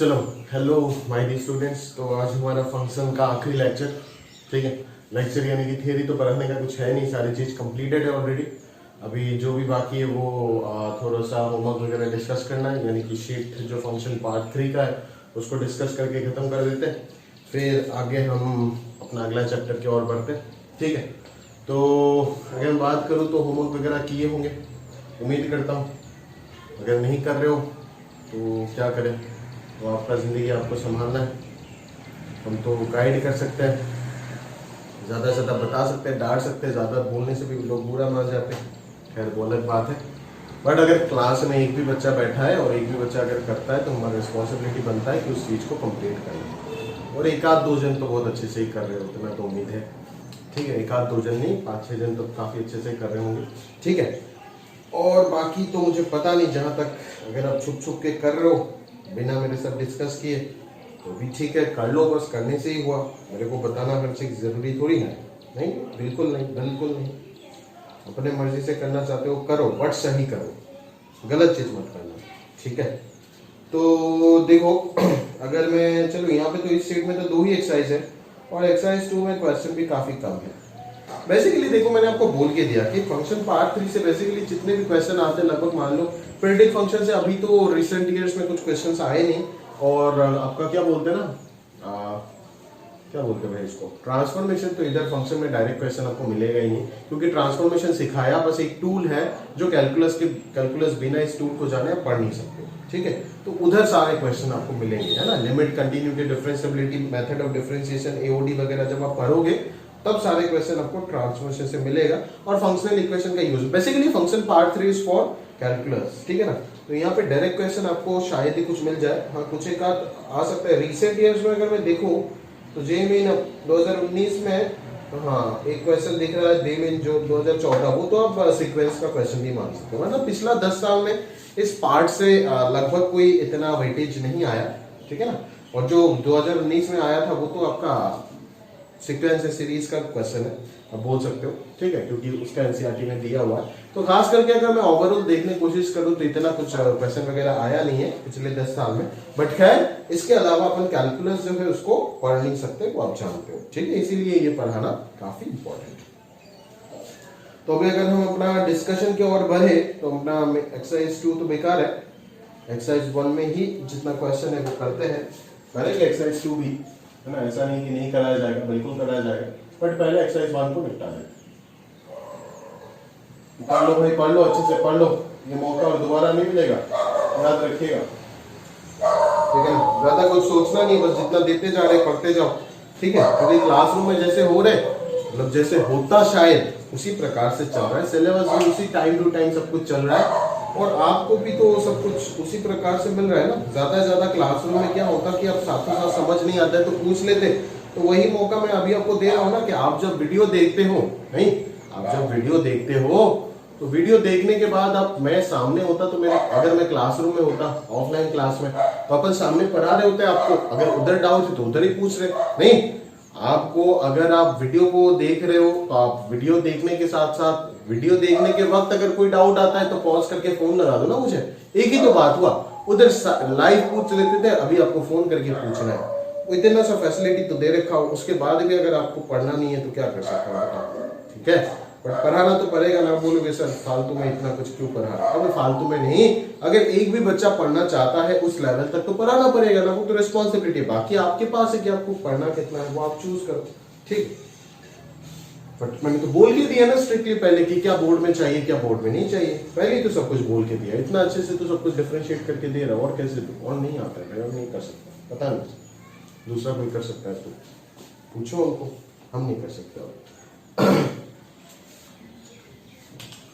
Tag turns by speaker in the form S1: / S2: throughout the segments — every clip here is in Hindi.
S1: चलो, हेलो माय डियर स्टूडेंट्स। तो आज हमारा फंक्शन का आखिरी लेक्चर, ठीक है। लेक्चर यानी कि थियरी तो पढ़ने का कुछ है नहीं, सारी चीज़ कंप्लीटेड है ऑलरेडी। अभी जो भी बाकी है वो थोड़ा सा होमवर्क वगैरह डिस्कस करना है, यानी कि शीट जो फंक्शन पार्ट 3 का है उसको डिस्कस करके ख़त्म कर देते हैं। फिर आगे हम अपना अगला चैप्टर की ओर बढ़ते हैं, ठीक है। तो अगर मैं बात करूँ तो होमवर्क वगैरह किए होंगे, उम्मीद करता हूँ। अगर नहीं कर रहे हो तो क्या करें, तो आपका ज़िंदगी आपको संभालना है। हम तो गाइड कर सकते हैं, ज़्यादा से ज़्यादा बता सकते हैं, डांट सकते हैं, ज़्यादा बोलने से भी लोग बुरा मान जाते हैं, खैर वो अलग बात है। बट अगर क्लास में एक भी बच्चा बैठा है और एक भी बच्चा अगर करता है तो हमारा रिस्पॉन्सिबिलिटी बनता है कि उस चीज़ को कंप्लीट करना। और एक आध दो जन तो बहुत अच्छे से ही कर रहे होते, मैं तो उम्मीद है, ठीक है। एक आध दो जन नहीं, 5-6 जन तो काफ़ी अच्छे से कर रहे होंगे, ठीक है। और बाकी तो मुझे पता नहीं, जहाँ तक अगर आप छुप छुप के कर रहे हो बिना मेरे साथ डिस्कस किए तो भी ठीक है, कर लो, बस करने से ही हुआ। मेरे को बताना हर चीज़ ज़रूरी थोड़ी है, नहीं, बिल्कुल नहीं, बिल्कुल नहीं। अपने मर्जी से करना चाहते हो करो, बट सही करो, गलत चीज़ मत करना, ठीक है। तो देखो अगर मैं चलो यहाँ पे तो इस सीट में तो 2 ही एक्सरसाइज है और एक्सरसाइज 2 में क्वेश्चन भी काफ़ी कम है। बेसिकली देखो, मैंने आपको बोल के दिया कि फंक्शन पार्ट 3 से बेसिकली जितने भी क्वेश्चन आते हैं लगभग मान लो प्रिडिक्ट फंक्शन से अभी तो रिसेंट ईयर्स में कुछ क्वेश्चंस आए नहीं। और आपका क्या बोलते हैं ना, क्या बोलते हैं भाई इसको, ट्रांसफॉर्मेशन, तो इधर फंक्शन में डायरेक्ट क्वेश्चन आपको मिलेगा ही नहीं, क्योंकि ट्रांसफॉर्मेशन सिखाया बस एक टूल है जो कैलकुलस बिना इस टूल को जाने आप पढ़ नहीं सकते, ठीक है। तो उधर सारे क्वेश्चन आपको मिलेंगे, है ना। Limit, continuity, differentiability, method of differentiation, AOD वगैरह जब आप पढ़ोगे तब सारे क्वेश्चन आपको ट्रांसफॉर्मेशन से मिलेगा। और फंक्शनल इक्वेशन का use, basically function part 3 is for calculus, ठीक है ना। तो यहाँ पे डायरेक्ट क्वेश्चन आपको शायद ही कुछ मिल जाए, हाँ कुछ एक आ सकता है। रिसेंट ईयर्स में अगर मैं देखूं तो जेईई 2019 में, हाँ एक क्वेश्चन दिख रहा है जेईई जो 2014, वो तो आप सीक्वेंस का क्वेश्चन भी मान सकते हो। मतलब पिछला 10 साल में इस पार्ट से लगभग कोई इतना वेटेज नहीं आया, ठीक है ना। और जो 2019 में आया था वो तो आपका सीक्वेंस सीरीज का क्वेश्चन है, आप बोल सकते हो, ठीक है, क्योंकि उसका एनसीईआरटी में दिया हुआ है। तो खास करके अगर मैं ओवरऑल देखने की कोशिश करूं तो इतना कुछ क्वेश्चन वगैरह आया नहीं है पिछले 10 साल में। बट खैर, इसके अलावा अपन कैलकुलस जो है उसको पढ़ नहीं सकते, वो आप जानते हो, ठीक है। इसीलिए ये पढ़ाना काफी इंपॉर्टेंट है। तो अभी अगर हम अपना डिस्कशन की ओर बढ़े तो अपना एक्सरसाइज 2 तो बेकार है, एक्सरसाइज 1 में ही जितना क्वेश्चन है वो करते हैं, करेंगे एक्सरसाइज 2 भी, है ना। ऐसा नहीं कि नहीं कराया जाएगा, बिल्कुल कराया जाएगा, बट पहले एक्सरसाइज 1 को निपटा दें। पढ़ लो भाई, पढ़ लो, अच्छे से पढ़ लो, ये मौका और दोबारा नहीं मिलेगा, याद रखिएगा, ठीक है ना। ज्यादा कुछ सोचना नहीं, बस जितना देते जा रहे पढ़ते जाओ, ठीक है। क्योंकि क्लासरूम में जैसे हो रहे, मतलब जैसे होता शायद उसी प्रकार से चल रहा है, सिलेबस भी उसी टाइम टू टाइम सब कुछ चल रहा है और आपको भी तो सब कुछ उसी प्रकार से मिल रहा है ना। ज्यादा से ज्यादा क्लासरूम में क्या होता कि आप साथों साथ समझ नहीं आता है तो पूछ लेते, तो वही मौका मैं अभी आपको दे रहा हूँ ना कि आप जब वीडियो देखते हो, नहीं, आप जब वीडियो देखते हो तो वीडियो देखने के बाद आप, मैं सामने होता तो मेरे, अगर मैं क्लासरूम में होता ऑफलाइन क्लास में तो अपन सामने पढ़ा रहे होते आपको, अगर उधर डाउट है तो उधर ही पूछ रहे, नहीं आपको। अगर आप वीडियो को देख रहे हो तो आप वीडियो देखने के साथ साथ वीडियो देखने के वक्त अगर कोई डाउट आता है तो पॉज करके फोन लगा दो ना मुझे, एक ही तो बात हुआ। उधर लाइव पूछ लेते थे, अभी आपको फोन करके पूछना है, वो इतना सा फैसिलिटी तो दे रखा हो, उसके बाद भी अगर आपको पढ़ना नहीं है तो क्या कर सकते हो, ठीक है। बट पढ़ाना तो पड़ेगा ना, बोलोगे सर फालतू में इतना कुछ क्यों पढ़ा रहा है, अब फालतू में नहीं, अगर एक भी बच्चा पढ़ना चाहता है उस लेवल तक तो पढ़ाना पड़ेगा ना, वो तो रिस्पॉन्सिबिलिटी, बाकी आपके पास है कि आपको पढ़ना कितना है वो आप चूज करो, ठीक। बट मैंने तो बोल के दिया ना स्ट्रिक्टली पहले कि क्या बोर्ड में चाहिए क्या बोर्ड में नहीं चाहिए, पहले ही तो सब कुछ बोल के दिया, इतना अच्छे से तो सब कुछ डिफरेंशिएट करके दे रहा, और कैसे तो, और नहीं आता है, और नहीं कर सकता, पता नहीं दूसरा कोई कर सकता है तो पूछो उनको, हम नहीं कर सकते और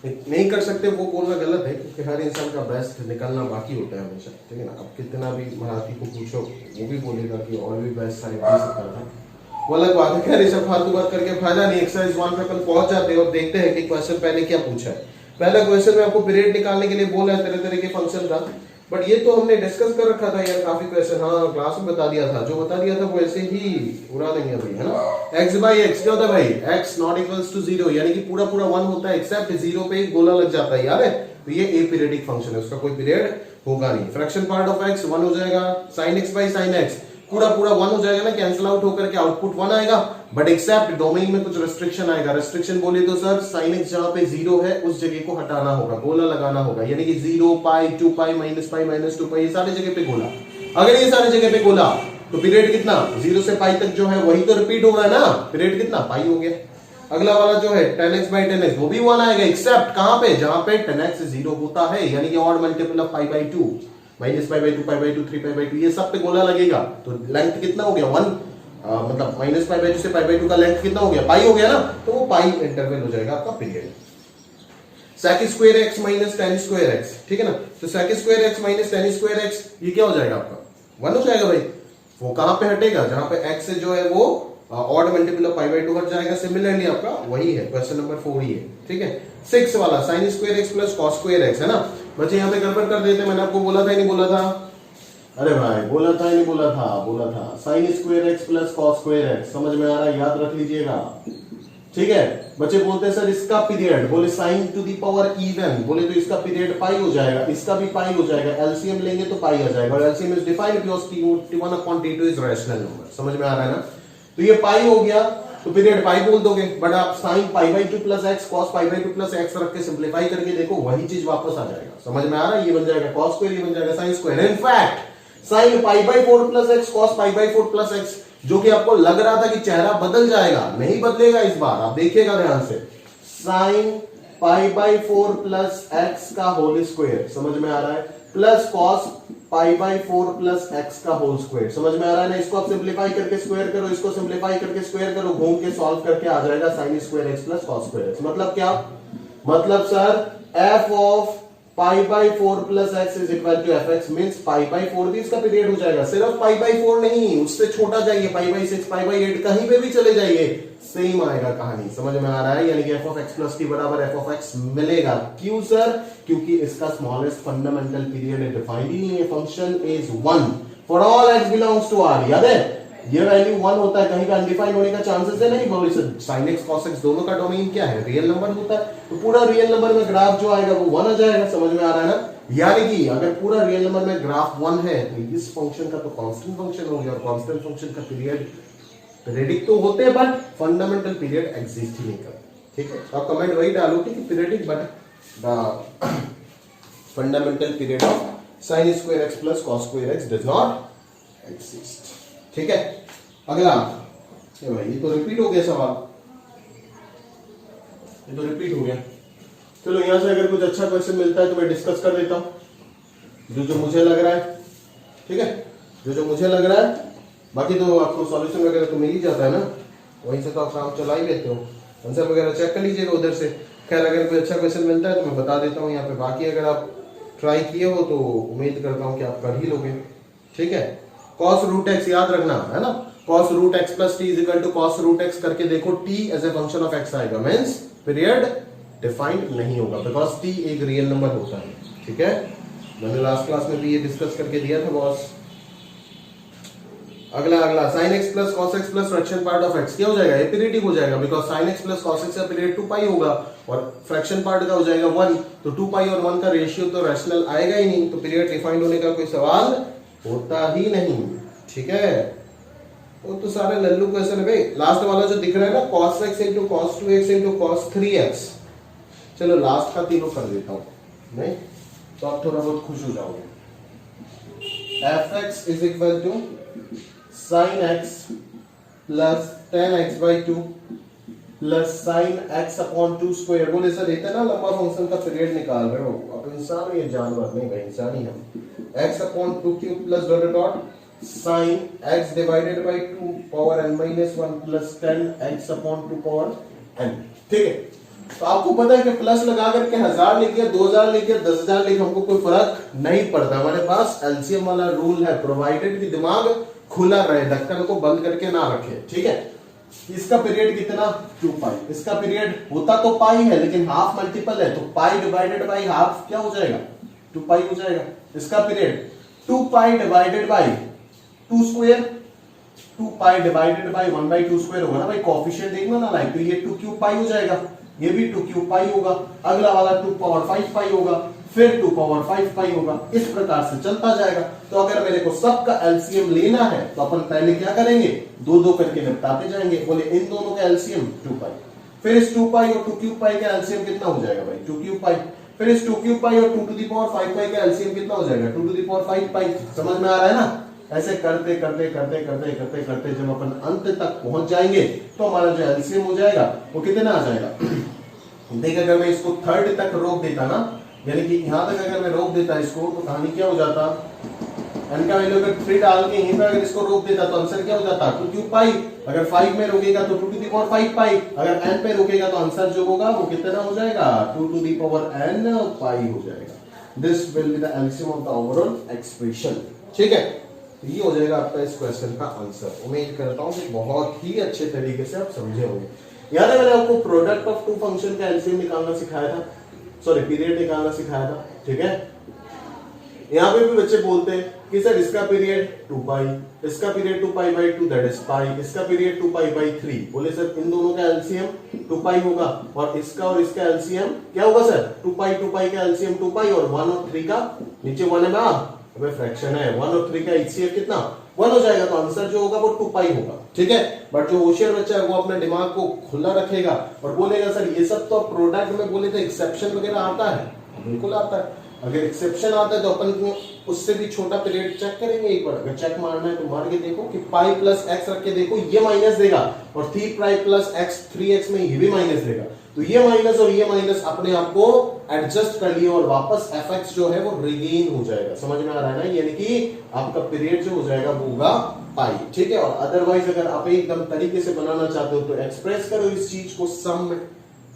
S1: नहीं कर सकते वो बोलना गलत है, क्योंकि हर इंसान का बेस्ट निकलना बाकी होता है हमेशा, ठीक है ना। अब कितना भी मराठी को पूछो वो भी बोलेगा कि और भी बेस्ट साइड दे सकता था, वो अलग बात है। खैर ये सब फालतू बात करके फायदा नहीं। एक्सरसाइज 1 पे अपन पहुंच जाते हैं और देखते हैं कि क्वेश्चन पहले क्या पूछा है। पहला क्वेश्चन में आपको पीरियड निकालने के लिए बोला है तरह तरह के फंक्शन का, बट ये तो हमने डिस्कस कर रखा था यार काफी क्वेश्चन, हाँ क्लास में बता दिया था, जो बता दिया था वो ऐसे ही उड़ा देंगे अभी, है ना। x बाई एक्स क्या होता है भाई, x नॉट इक्वल्स टू 0, यानी कि पूरा पूरा 1 होता है एक्सेप्ट 0 पे एक गोला लग जाता है, याद है। तो ये ए पीरियडिक फंक्शन है, उसका कोई पीरियड होगा नहीं। फ्रैक्शन पार्ट ऑफ एक्स 1 हो जाएगा, sine x by sine x पूरा पूरा 1 हो जाएगा ना, कैंसिल आउट होकर के आउटपुट 1 आएगा। बट एक्सेप्ट डोमेन में कुछ रेस्ट्रिक्शन आएगा। रेस्ट्रिक्शन बोले तो सर साइन एक्स जहां पे 0 है उस जगह को हटाना होगा, गोला लगाना होगा, यानी कि 0 पाई 2 पाई माइनस 2 पाई ये सारी जगह पे गोला। अगर ये सारी जगह पे गोला तो पीरियड कितना 0 से पाई तक जो है वही तो रिपीट हो रहा है ना, पीरियड कितना पाई हो गया। अगला वाला जो है tan x by tan x वो भी 1 आएगा, एक्सेप्ट कहां पे जहां पे tan x 0 होता है, यानी कि odd multiple of pi by 2 minus pi by 2 pi by 2 3 pi by 2 ये सब पे गोला लगेगा। तो लेंथ कितना हो गया 1, मतलब माइनस पाई बाई 2 से पाई बाई 2 का लेंथ कितना हो गया पाई हो गया ना, तो वो पाई इंटरवल हो जाएगा आपका period. sec square x minus tan square x, ठीक है ना, तो sec square x minus tan square x ये क्या हो जाएगा आपका 1 हो जाएगा भाई। वो कहां पे हटेगा जहां पे x जो है वो odd multiple of pi by 2 हट जाएगा। सिमिलरली आपका वही है, क्वेश्चन नंबर 4 ही है, ठीक है। 6 वाला sin square x plus cos square x है ना, बच्चे यहां पे गड़बड़ कर देते हैं, मैंने आपको बोला था ही नहीं बोला था, अरे भाई बोला था ही नहीं बोला था sin square x plus cos square x, समझ में आ रहा है, याद रख लीजिएगा, ठीक है। बच्चे बोलते हैं सर इसका पीरियड, बोले sin to the power even, बोले तो इसका पीरियड पाई हो जाएगा, इसका भी पाई हो जाएगा, एलसीएम लेंगे तो पाई आ जाएगा, और LCM is defined because t1 upon t2 is rational number, समझ में आ रहा है ना। तो ये पाई हो गया तो पीरियड पाई बोल दोगे, बट आप sine pi by 2 plus x cos pi by 2 plus x रख के सिंप्लीफाई करके देखो वही चीज वापस आ जाएगा, समझ में आ रहा है। ये बन जाएगा कॉस स्क्वायर, ये बन जाएगा sine square. In fact sine pi by 4 plus x cos pi by 4 plus x, जो कि आपको लग रहा था कि चेहरा बदल जाएगा, नहीं बदलेगा इस बार, आप देखिएगा ध्यान से, sine pi by 4 plus x का होल स्क्वायर, समझ में आ रहा है, plus cos pi by 4 plus x का होल स्क्वायर, समझ में आ रहा है ना। इसको आप सिंप्लीफाई करके स्क्वायर करो, इसको सिंप्लीफाई करके स्क्वायर करो, घूम के सॉल्व करके आ जाएगा sine square x plus cos square x. मतलब क्या, मतलब sir f of pi by 4 plus x is equal to f x, means pi by 4 भी इसका पीरियड हो जाएगा। सिर्फ पाई बाई 4 नहीं, उससे छोटा जाइए, पाई बाई 6 पाई बाई 8 कहीं पे भी चले जाइए, सेम आएगा कहानी, समझ में आ रहा है। यानी कि f of x plus t बराबर एफ ऑफ एक्स मिलेगा। क्यों सर, क्योंकि इसका स्मॉलेस्ट फंडामेंटल पीरियड है, डिफाइंड ही नहीं है, function is 1 for all x belongs to R, याद है ये वैल्यू 1 होता है, कहीं पे अनडिफाइंड होने का चांसेस है नहीं, बोलो sin x cos x दोनों का डोमेन क्या है, रियल नंबर होता है, तो पूरा रियल नंबर में ग्राफ जो आएगा वो 1 आ जाएगा, समझ में आ रहा है ना। यानी कि अगर पूरा रियल नंबर में ग्राफ 1 है तो इस फंक्शन का तो कांस्टेंट फंक्शन हो गया, और कांस्टेंट फंक्शन का पीरियड पीरियडिक तो होते हैं बट फंडामेंटल पीरियड एग्जिस्ट ही नहीं करता, ठीक है। आप कमेंट वही डालो कि periodic but the fundamental period of sin square x plus cos square x does not exist, ठीक है। अगला भाई ये तो रिपीट हो गया सवाल, ये तो रिपीट हो गया। चलो यहां से अगर कुछ अच्छा क्वेश्चन मिलता है तो मैं डिस्कस कर देता हूं, जो मुझे लग रहा है, ठीक है, जो मुझे लग रहा है। बाकी तो आपको सॉल्यूशन वगैरह तो मिल ही जाता है ना, वहीं से तो आप काम चला ही लेते हो, आंसर वगैरह चेक कर लीजिएगा उधर से। खैर अगर कोई अच्छा क्वेश्चन मिलता है तो मैं बता देता हूँ यहाँ पे, बाकी अगर आप ट्राई किए हो तो उम्मीद करता हूँ कि आप कर ही लोगे, ठीक है। cos रूट एक्स याद रखना है ना, cos root x plus t is equal to cos root x करके देखो, t as a function of x आएगा, मींस पीरियड डिफाइंड नहीं होगा बिकॉज t एक रियल नंबर होता है, ठीक है। मैंने लास्ट क्लास में भी ये डिस्कस करके दिया था बॉस। अगला sin x plus cos x plus fraction part of x क्या हो जाएगा, ये पीरियडिक हो जाएगा because sin x plus cos x का पीरियड 2 पाई होगा और फ्रैक्शन पार्ट का हो जाएगा 1, तो 2 पाई और 1 का रेशियो तो रैशनल आएगा ही नहीं, तो पीरियड डिफाइंड होने का कोई सवाल होता ही नहीं, ठीक है। वो तो सारे लल्लू क्वेश्चन है भाई। लास्ट वाला जो दिख रहा है ना cos x into cos 2x into cos 3x, चलो लास्ट का तीनों कर देता हूं, नहीं तो आप थोड़ा बहुत खुश हो जाओगे। fx is equal to sin x plus tan x by 2 plus sin x upon 2 square. बोले सर इतना लंबा फंक्शन का पीरियड निकाल रहे हो, अब इंसान हो ये जानवर नहीं भाई, इंसान ही हम। x upon 2 cube plus dot dot sin x divided by 2 power n minus 1 plus 10 x upon 2 power n, ठीक है। तो आपको पता है कि प्लस लगा करके 1000 लिख दिया, 2000 लिख दिया, 10,000 लिख, हमको कोई फर्क नहीं पड़ता। हमारे पास एलसीएम वाला रूल है, प्रोवाइडेड कि दिमाग खुला रहे, ढक्कन को बंद करके ना रखे, ठीक है। इसका पीरियड कितना 2 पाई, इसका पीरियड होता तो पाई है लेकिन हाफ मल्टीपल है, तो पाई डिवाइडेड बाई हाफ क्या हो जाएगा 2 पाई हो जाएगा। इसका period 2 pi divided by 2 square, 2 pi divided by 1 by 2 square होगा ना भाई, कोएफिशिएंट देखना ना लाइक, तो ये 2 क्यूब पाई हो जाएगा, ये भी 2 क्यूब पाई होगा। अगला वाला 2 पावर 5 पाई होगा, फिर 2 पावर 5 पाई होगा, इस प्रकार से चलता जाएगा। तो अगर मेरे को सबका एलसीएम लेना है तो अपन पहले क्या करेंगे, 2-2 करके निपटाते जाएंगे। बोले इन दोनों का एलसीएम 2 पाई, फिर इस 2 पाई और 2 क्यूब पाई का एलसीएम कितना हो जाएगा भाई, 2 क्यूब पाई, फिर इस 2 क्यूब पाई और 2 टू द पावर 5 पाई का एलसीएम कितना हो जाएगा, 2 टू द पावर 5 पाई। समझ में आ रहा है ना? ऐसे करते करते करते करते करते करते जब अपन अंत तक पहुंच जाएंगे तो हमारा जो एलसीएम हो जाएगा वो कितना आ जाएगा। देख अगर मैं इसको थर्ड तक रोक देता ना, यानी कि यहां तक अगर मैं रोक देता इसको, तो कहानी क्या हो जाता, n का वैल्यू अगर 3 डाल के यहीं पे अगर इसको रोक देता तो आंसर क्या हो जाता, 2 क्यूब पाई। अगर 5 में रोकेगा तो 2 टू द पावर 5 पाई। अगर n पे रोकेगा तो आंसर जो होगा वो कितना हो जाएगा, 2 टू द पावर n पाई हो जाएगा। This will be the LCM of the overall expression. ठीक है, तो ये हो जाएगा आपका इस क्वेश्चन का आंसर। उम्मीद करता हूं कि बहुत ही अच्छे तरीके से आप समझे होंगे। याद है मैंने आपको प्रोडक्ट ऑफ टू फंक्शन का एलसीएम निकालना सिखाया था, सॉरी पीरियड निकालना सिखाया था। ठीक है, यहाँ पे भी बच्चे बोलते हैं कि सर इसका पीरियड 2 पाई, इसका period 2 pi by 2 that is pi, इसका पीरियड 2 पाई बाई 3। बोले सर इन दोनों का एलसीएम 2 पाई होगा और इसका एलसीएम क्या होगा सर, 2 पाई का एलसीएम 2 पाई और 1 और 3 का नीचे 1 है ना, अबे फ्रैक्शन है, 1 और 3 का एचसीएफ कितना 1 हो जाएगा, तो आंसर जो होगा वो 2 पाई होगा। ठीक है, बट जो होशियार बच्चा है वो अपने दिमाग को खुला रखेगा और बोलेगा सर ये सब तो प्रोडक्ट में बोले तो एक्सेप्शन वगैरह आता है, बिल्कुल आता है। अगर एक्सेप्शन आता है तो अपन उससे भी छोटा पीरियड चेक करेंगे एक बार। अगर चेक मारना है तो मार के देखो कि पाई प्लस एक्स रख के देखो, ये माइनस देगा और 3 पाई प्लस एक्स 3x में ये भी माइनस देगा, तो ये माइनस और ये माइनस अपने आप को एडजस्ट कर लियो और वापस fx जो है वो रिगेन हो जाएगा। समझ में आ रहा है ना? यानी कि आपका पीरियड जो हो जाएगा वो होगा पाई। ठीक है, और अदरवाइज अगर आप एकदम तरीके से बनाना चाहते हो तो एक्सप्रेस करो इस चीज को सम में।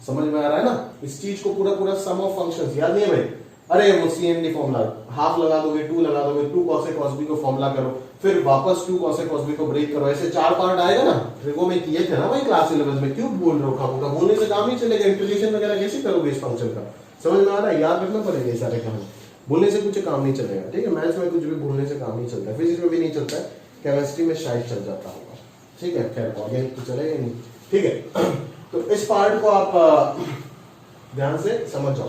S1: समझ में आ रहा है ना? इस चीज को पूरा सम ऑफ फंक्शंस याद नहीं है भाई? अरे वो CND फॉर्मूला हाफ लगा दोगे, 2 लगा दोगे, 2 cos A cos B को फॉर्मूला करो, फिर वापस 2 cos A cos B को ब्रेक करो, ऐसे 4 पार्ट आएगा ना। ट्रिगो में किए थे ना भाई क्लास 11 में, क्यों भूल रहे हो? खामोगा बोलने से काम नहीं चलेगा, इंटीग्रेशन वगैरह कैसे करोगे इस फंक्शन का? समझ में आ रहा है? याद रखना पड़ेगा ये सारे काम, बोलने से कुछ काम नहीं चलेगा। ठीक है, मैथ्स में कुछ भी बोलने से काम नहीं चलता, फिजिक्स में भी नहीं चलता है, केमिस्ट्री में शायद चल जाता होगा। ठीक है, खैर ऑर्गेनिक तो चलेगा नहीं। ठीक है, तो इस पार्ट को आप ध्यान से समझ जाओ।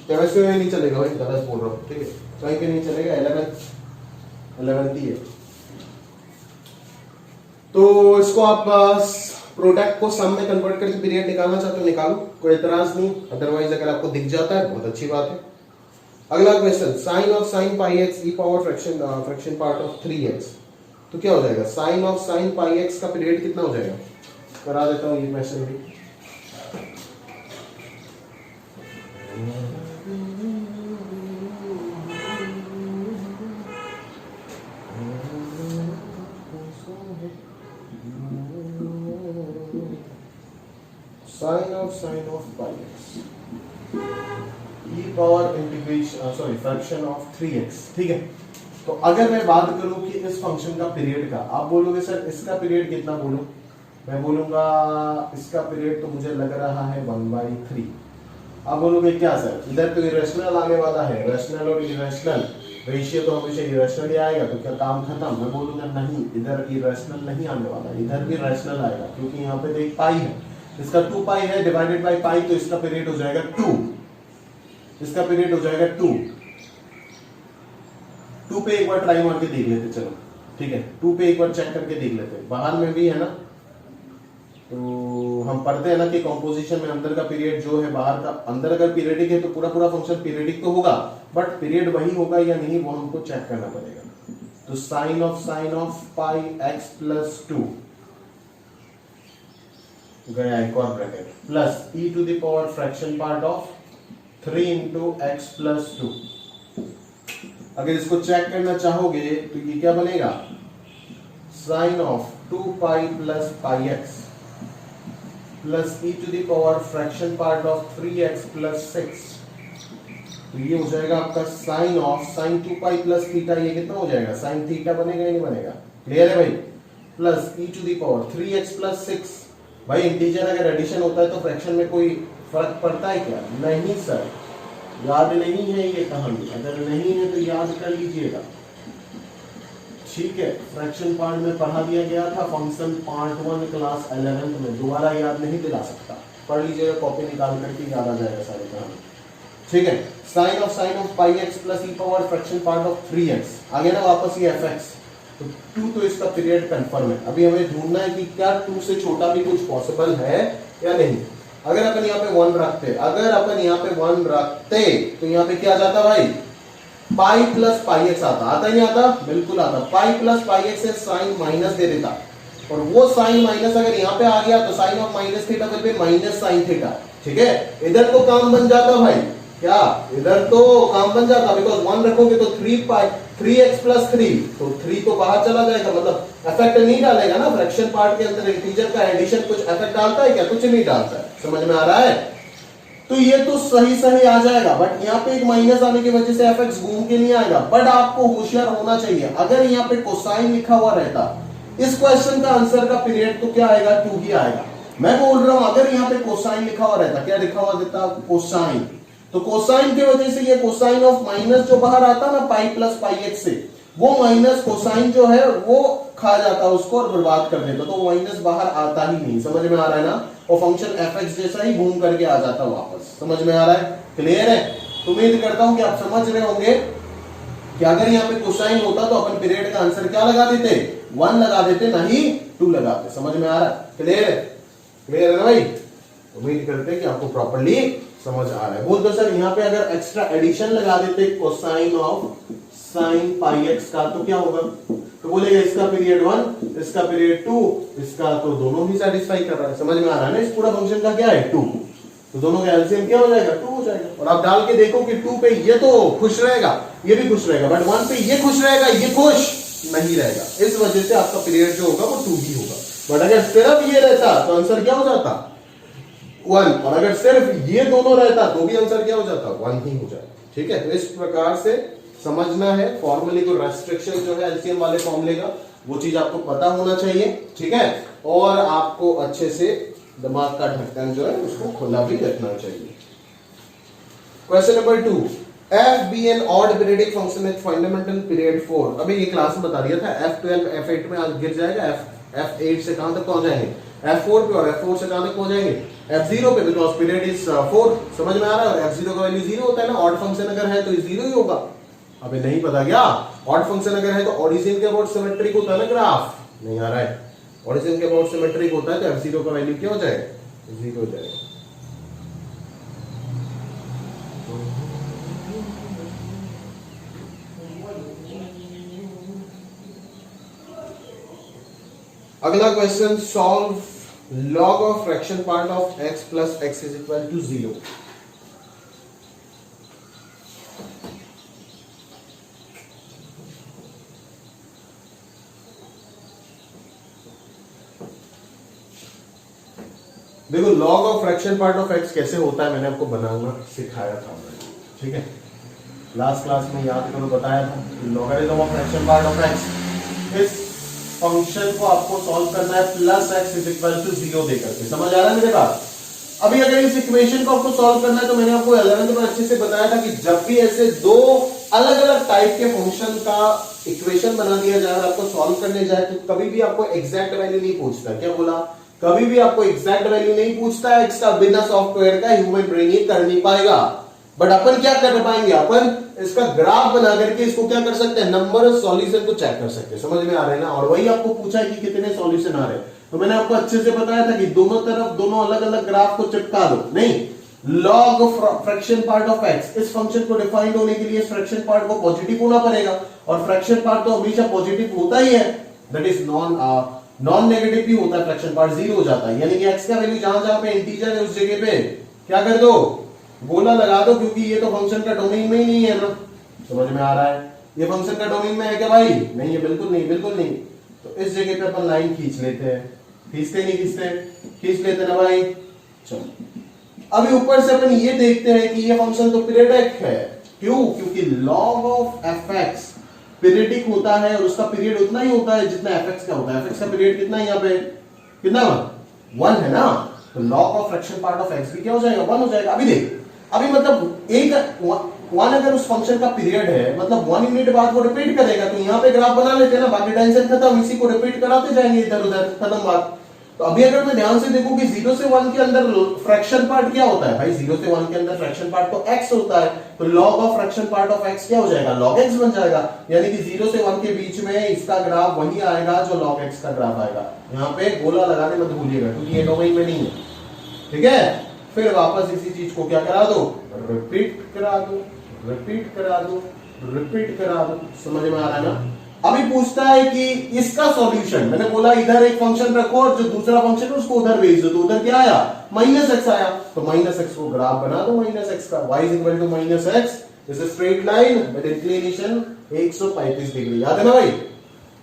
S1: केमिस्ट्री में नहीं चलेगा भाई, गलत बोल रहा हूँ। ठीक है, कहीं पे नहीं चलेगा, 11th ही है। तो इसको आप प्रोडक्ट को सम में कन्वर्ट करके पीरियड निकालना चाहते हो निकालो, कोई एतराज नहीं। अदरवाइज अगर आपको दिख जाता है बहुत अच्छी बात है। अगला question, sine of sine pi x e power fraction part of 3x, तो क्या हो जाएगा, sine of sine pi x का पीरियड कितना हो जाएगा? करा देता हूँ ये क्वेश्चन भी। Sine of pi x e power integration sorry fraction of 3x। ठीक है, तो अगर मैं बात करूं कि इस फंक्शन का पीरियड का, आप बोलोगे सर इसका पीरियड कितना बोलूं? मैं बोलूंगा इसका पीरियड तो मुझे लग रहा है 1/3। आप बोलोगे क्या सर, इधर तो इरेशनल आने वाला है, रैशनल और इरेशनल रेशियो तो हमेशा इरेशनल ही आएगा, तो क्या काम खत्म? मैं बोलूंगा नहीं, इधर इरेशनल नहीं आने वाला, इधर भी रैशनल आएगा, क्योंकि यहाँ पे देख पाई है, इसका 2 पाई है डिवाइडेड बाय पाई, तो इसका पीरियड हो जाएगा 2, इसका पीरियड हो जाएगा 2 पे एक बार ट्राई मार के देख लेते, चलो ठीक है, 2 पे एक बार चेक करके देख लेते। बाहर में भी है ना, तो हम पढ़ते हैं ना कि कॉम्पोजिशन में अंदर का पीरियड जो है बाहर का, अंदर अगर पीरियडिक है तो पूरा फंक्शन पीरियडिक तो होगा, बट पीरियड वही होगा या नहीं वो हमको चेक करना पड़ेगा। तो sine of pi x plus 2 गया एक और bracket plus e to the power fraction part of 3 into x plus 2। अगर इसको चेक करना चाहोगे तो ये क्या बनेगा, sine of 2 pi plus pi x plus e to the power fraction part of 3x plus 6। तो ये हो जाएगा आपका sine of sine 2 pi plus theta, ये कितना हो जाएगा, साइन थीटा बनेगा या नहीं बनेगा? क्लियर है भाई? Plus e to the power 3x plus 6। भाई इंटीजर अगर एडिशन होता है तो फ्रैक्शन में कोई फर्क पड़ता है क्या? नहीं सर, याद नहीं है ये कहानी, अगर नहीं है तो याद कर लीजिएगा। ठीक है, फ्रैक्शन पार्ट में पढ़ा दिया गया था, फंक्शन पार्ट 1 क्लास 11th में, दोबारा याद नहीं दिला सकता, पढ़ लीजिएगा, कॉपी निकाल करके याद आ जाएगा सारी कहानी। ठीक है, sine of pi x plus e power fraction part of 3x आ गया ना वापस ये fx। तो 2 तो इसका पीरियड कंफर्म है। अभी हमें ढूंढना है कि क्या 2 से छोटा भी कुछ पॉसिबल है या नहीं। अगर अपन यहाँ पे 1 रखते, अगर अपन यहाँ पे 1 रखते तो यहाँ पे क्या जाता भाई, पाई प्लस पाई एक्स आता ही नहीं आता, बिल्कुल आता। पाई प्लस पाई एक्स से साइन माइनस दे देता, और वो साइन माइनस अगर यहाँ पे आ गया तो साइन ऑफ माइनस थीटा बन पे माइनस साइन थीटा। ठीक है, इधर तो काम बन जाता भाई, क्या इधर तो काम बन जाता, बिकॉज 1 रखोगे तो 3x प्लस 3, तो 3 तो बाहर चला जाएगा, मतलब इफेक्ट नहीं डालेगा ना फ्रैक्शन पार्ट के अंदर। इंटीजर का एडिशन कुछ इफेक्ट डालता है क्या, कुछ नहीं डालता है। समझ में आ रहा है, तो ये तो सही आ जाएगा, बट यहाँ पे एक माइनस आने की वजह से fx घूम के नहीं आएगा। बट आपको होशियार होना चाहिए, अगर यहाँ पे कोसाइन लिखा हुआ रहता, इस क्वेश्चन का आंसर का पीरियड तो क्या आएगा, 2 ही आएगा। मैं बोल रहा हूं अगर यहाँ पे कोसाइन लिखा हुआ रहता, क्या लिखा हुआ देता, कोसाइन, तो कोसाइन की वजह से ये कोसाइन ऑफ माइनस जो बाहर आता ना पाई प्लस पाई एक्स से, वो माइनस कोसाइन जो है वो खा जाता उसको और बर्बाद कर देता, तो माइनस बाहर आता ही नहीं। समझ में आ रहा है ना, और फंक्शन fx जैसा ही घूम करके आ जाता वापस। समझ में आ रहा है, क्लियर है। तो उम्मीद करता हूं कि आप समझ रहे होंगे कि अगर यहाँ पे कोसाइन होता तो अपन पीरियड का आंसर क्या लगा देते, 1 लगा देते, नहीं 2 लगाते। समझ में आ रहा है, क्लियर है, क्लियर है ना भाई। उम्मीद करते हैं कि आपको प्रॉपर्ली समझ आ रहा है। बोल दो सर यहाँ पे अगर एक्स्ट्रा एडिशन लगा देते cosine of sine pi x का तो क्या होगा, तो बोलेगा इसका पीरियड 1, इसका पीरियड 2, इसका तो दोनों ही सेटिस्फाई कर रहा है। समझ में आ रहा है ना, इस पूरा फंक्शन का क्या है 2, तो दोनों का एलसीएम क्या हो जाएगा, 2 हो जाएगा। और आप डाल के देखो कि 2 पे ये तो खुश रहेगा, ये भी खुश रहेगा, बट 1 पे ये खुश रहेगा, ये खुश नहीं रहेगा। इस वजह से आपका पीरियड जो होगा वो 2 ही होगा। बट अगर सिर्फ ये रहता तो आंसर क्या हो जाता, 1, और अगर सिर्फ ये दोनों रहता तो भी आंसर क्या हो जाता, 1 ही हो जाता। ठीक है, तो इस प्रकार से समझना है। फॉर्मूले को रेस्ट्रिक्शन जो है एलसीएम वाले फॉर्मूले का, वो चीज आपको पता होना चाहिए। ठीक है, और आपको अच्छे से दिमाग का ढक्कन जो है उसको खुला भी रखना चाहिए। Question number 2, f be an odd periodic function with fundamental period 4। अभी ये क्लास में बता दिया था, f12 f8 में आज गिर जाएगा, f8 से कहां तक पहुंच जाएंगे, f4 पे, और f4 से कहां तक पहुंच जाएंगे, f0 पे, बिकॉज पीरियड इज 4। समझ में आ रहा है, f0 का वैल्यू 0 होता है ना, ऑड फंक्शन अगर है तो 0 ही होगा। अबे नहीं पता क्या, ऑड फंक्शन अगर है तो ओरिजिन के अबाउट सिमेट्रिक होता है ना ग्राफ, नहीं आ रहा है, ओरिजिन के अबाउट सिमेट्रिक होता है, तो f0 का वैल्यू क्या हो जाएगा, 0 हो जाएगा। अगला question, solve log of fraction part of x plus x is equal to 0। देखो log of fraction part of x कैसे होता है, मैंने आपको बनाना सिखाया था। ठीक है, लास्ट क्लास में याद करो बताया था, logarithm of fraction part of x, इस फंक्शन को आपको सॉल्व करना है plus x is equal to 0 देकर के। समझ आ रहा है मेरे पास। अभी अगर इस इक्वेशन को आपको सॉल्व करना है तो मैंने आपको 11th में अच्छे से बताया था कि जब भी ऐसे दो अलग अलग टाइप के फंक्शन का इक्वेशन बना दिया जाए और आपको सॉल्व करने जाए तो कभी भी आपको एग्जैक्ट वैल्यू नहीं पूछता। क्या बोला, कभी भी आपको एग्जैक्ट वैल्यू नहीं पूछता है। इसका बिना सॉफ्टवेयर का ह्यूमन ब्रेन ये कर नहीं पाएगा। बट अपन क्या कर पाएंगे, अपन इसका ग्राफ बना करके इसको क्या कर सकते हैं, नंबर ऑफ सॉल्यूशन को चेक कर सकते हैं। समझ में आ रहे हैं ना। और वही आपको पूछा है कि कितने सॉल्यूशन आ रहे हैं, तो मैंने आपको अच्छे से बताया था कि दोनों तरफ दोनों अलग अलग ग्राफ को चिपका दो। नहीं, log fraction part of x, इस फंक्शन को डिफाइंड होने के लिए इस फ्रैक्शन पार्ट को पॉजिटिव होना पड़ेगा, और फ्रैक्शन पार्ट तो हमेशा पॉजिटिव होता ही है, दैट इज नॉन नेगेटिव भी होता है, फ्रैक्शन पार्ट 0 हो जाता है। यानी कि x का वैल्यू जहां जहां पे इंटीजर है उस जगह पे क्या कर दो, गोला लगा दो, क्योंकि ये तो फंक्शन का डोमेन में ही नहीं है ना। समझ में आ रहा है, ये फंक्शन का डोमेन में है क्या भाई, नहीं है, बिल्कुल नहीं, बिल्कुल नहीं। तो इस जगह पे अपन लाइन खींच लेते हैं, खींचते नहीं खींचते, खींच लेते ना भाई। चलो अभी ऊपर से अपन ये देखते हैं कि ये फंक्शन तो पीरियडिक है। क्यों, क्योंकि log ऑफ fx पीरियडिक होता है और उसका पीरियड उतना ही होता है जितना fx का होता है। fx का पीरियड कितना है यहाँ पे, कितना 1 है ना, तो log of fraction part of x भी क्या हो जाएगा, 1 हो जाएगा। अभी देख, अभी मतलब एक 1 अगर उस फंक्शन का पीरियड है, मतलब 1 यूनिट बाद वो रिपीट करेगा, तो यहाँ पे ग्राफ बना लेते हैं ना, बाकी टेंशन खत्म, इसी को रिपीट कराते जाएंगे इधर उधर, खत्म बात। तो अभी अगर मैं ध्यान से देखूं कि 0 से 1 के अंदर फ्रैक्शन पार्ट क्या होता है भाई, 0 से 1 के अंदर फ्रैक्शन पार्ट तो x होता है, तो log of fraction part of x क्या हो जाएगा, log x बन जाएगा। यानी कि 0 से 1 के बीच में इसका ग्राफ वही आएगा जो log x का ग्राफ आएगा। यहाँ पे गोला लगाने मत भूलिएगा क्योंकि ये डोमेन में नहीं है, ठीक है। फिर वापस इसी चीज को क्या करा दो, रिपीट करा दो, रिपीट करा दो, रिपीट करा दो। समझ में आ रहा है ना। अभी पूछता है कि इसका सॉल्यूशन, मैंने बोला इधर एक फंक्शन रखो और जो दूसरा फंक्शन है उसको उधर भेज दो, तो उधर क्या आया, माइनस एक्स आया। तो माइनस एक्स को ग्राफ बना दो माइनस एक्स का, y is equal to minus x is a straight line with inclination 135 degree. याद है ना भाई।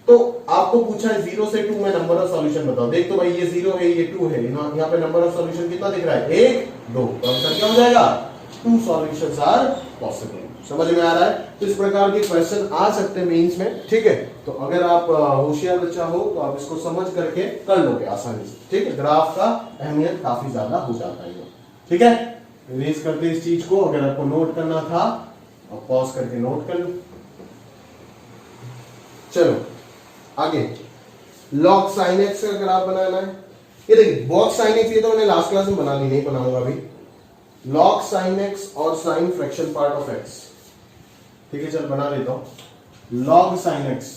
S1: तो आपको पूछा है 0 से 2 में नंबर ऑफ सॉल्यूशन बताओ। देख तो भाई ये 0 है ये 2 है, यहाँ पे नंबर ऑफ सॉल्यूशन कितना दिख रहा है, 1 2, तो आंसर क्या हो जाएगा, 2 सॉल्यूशंस आर पॉसिबल। समझ में आ रहा है। तो इस प्रकार के क्वेश्चन आ सकते हैं मेंस में, ठीक है। तो अगर आप होशियार बच्चा हो तो आप इसको समझ करके कर लोगे आसानी से, ठीक है। ग्राफ का अहमियत काफी ज्यादा हो जाता है, ठीक है। इरेज करते इस चीज को, अगर आपको नोट करना था और पॉज करके नोट कर लो। चलो आगे, log sin x का ग्राफ बनाना है। ये देखिए bog sin x, ये तो मैंने लास्ट क्लास में बना ली, नहीं बनाऊंगा अभी। log sin x और sin fraction part of x, ठीक है। चल बना लेता हूं log sin x,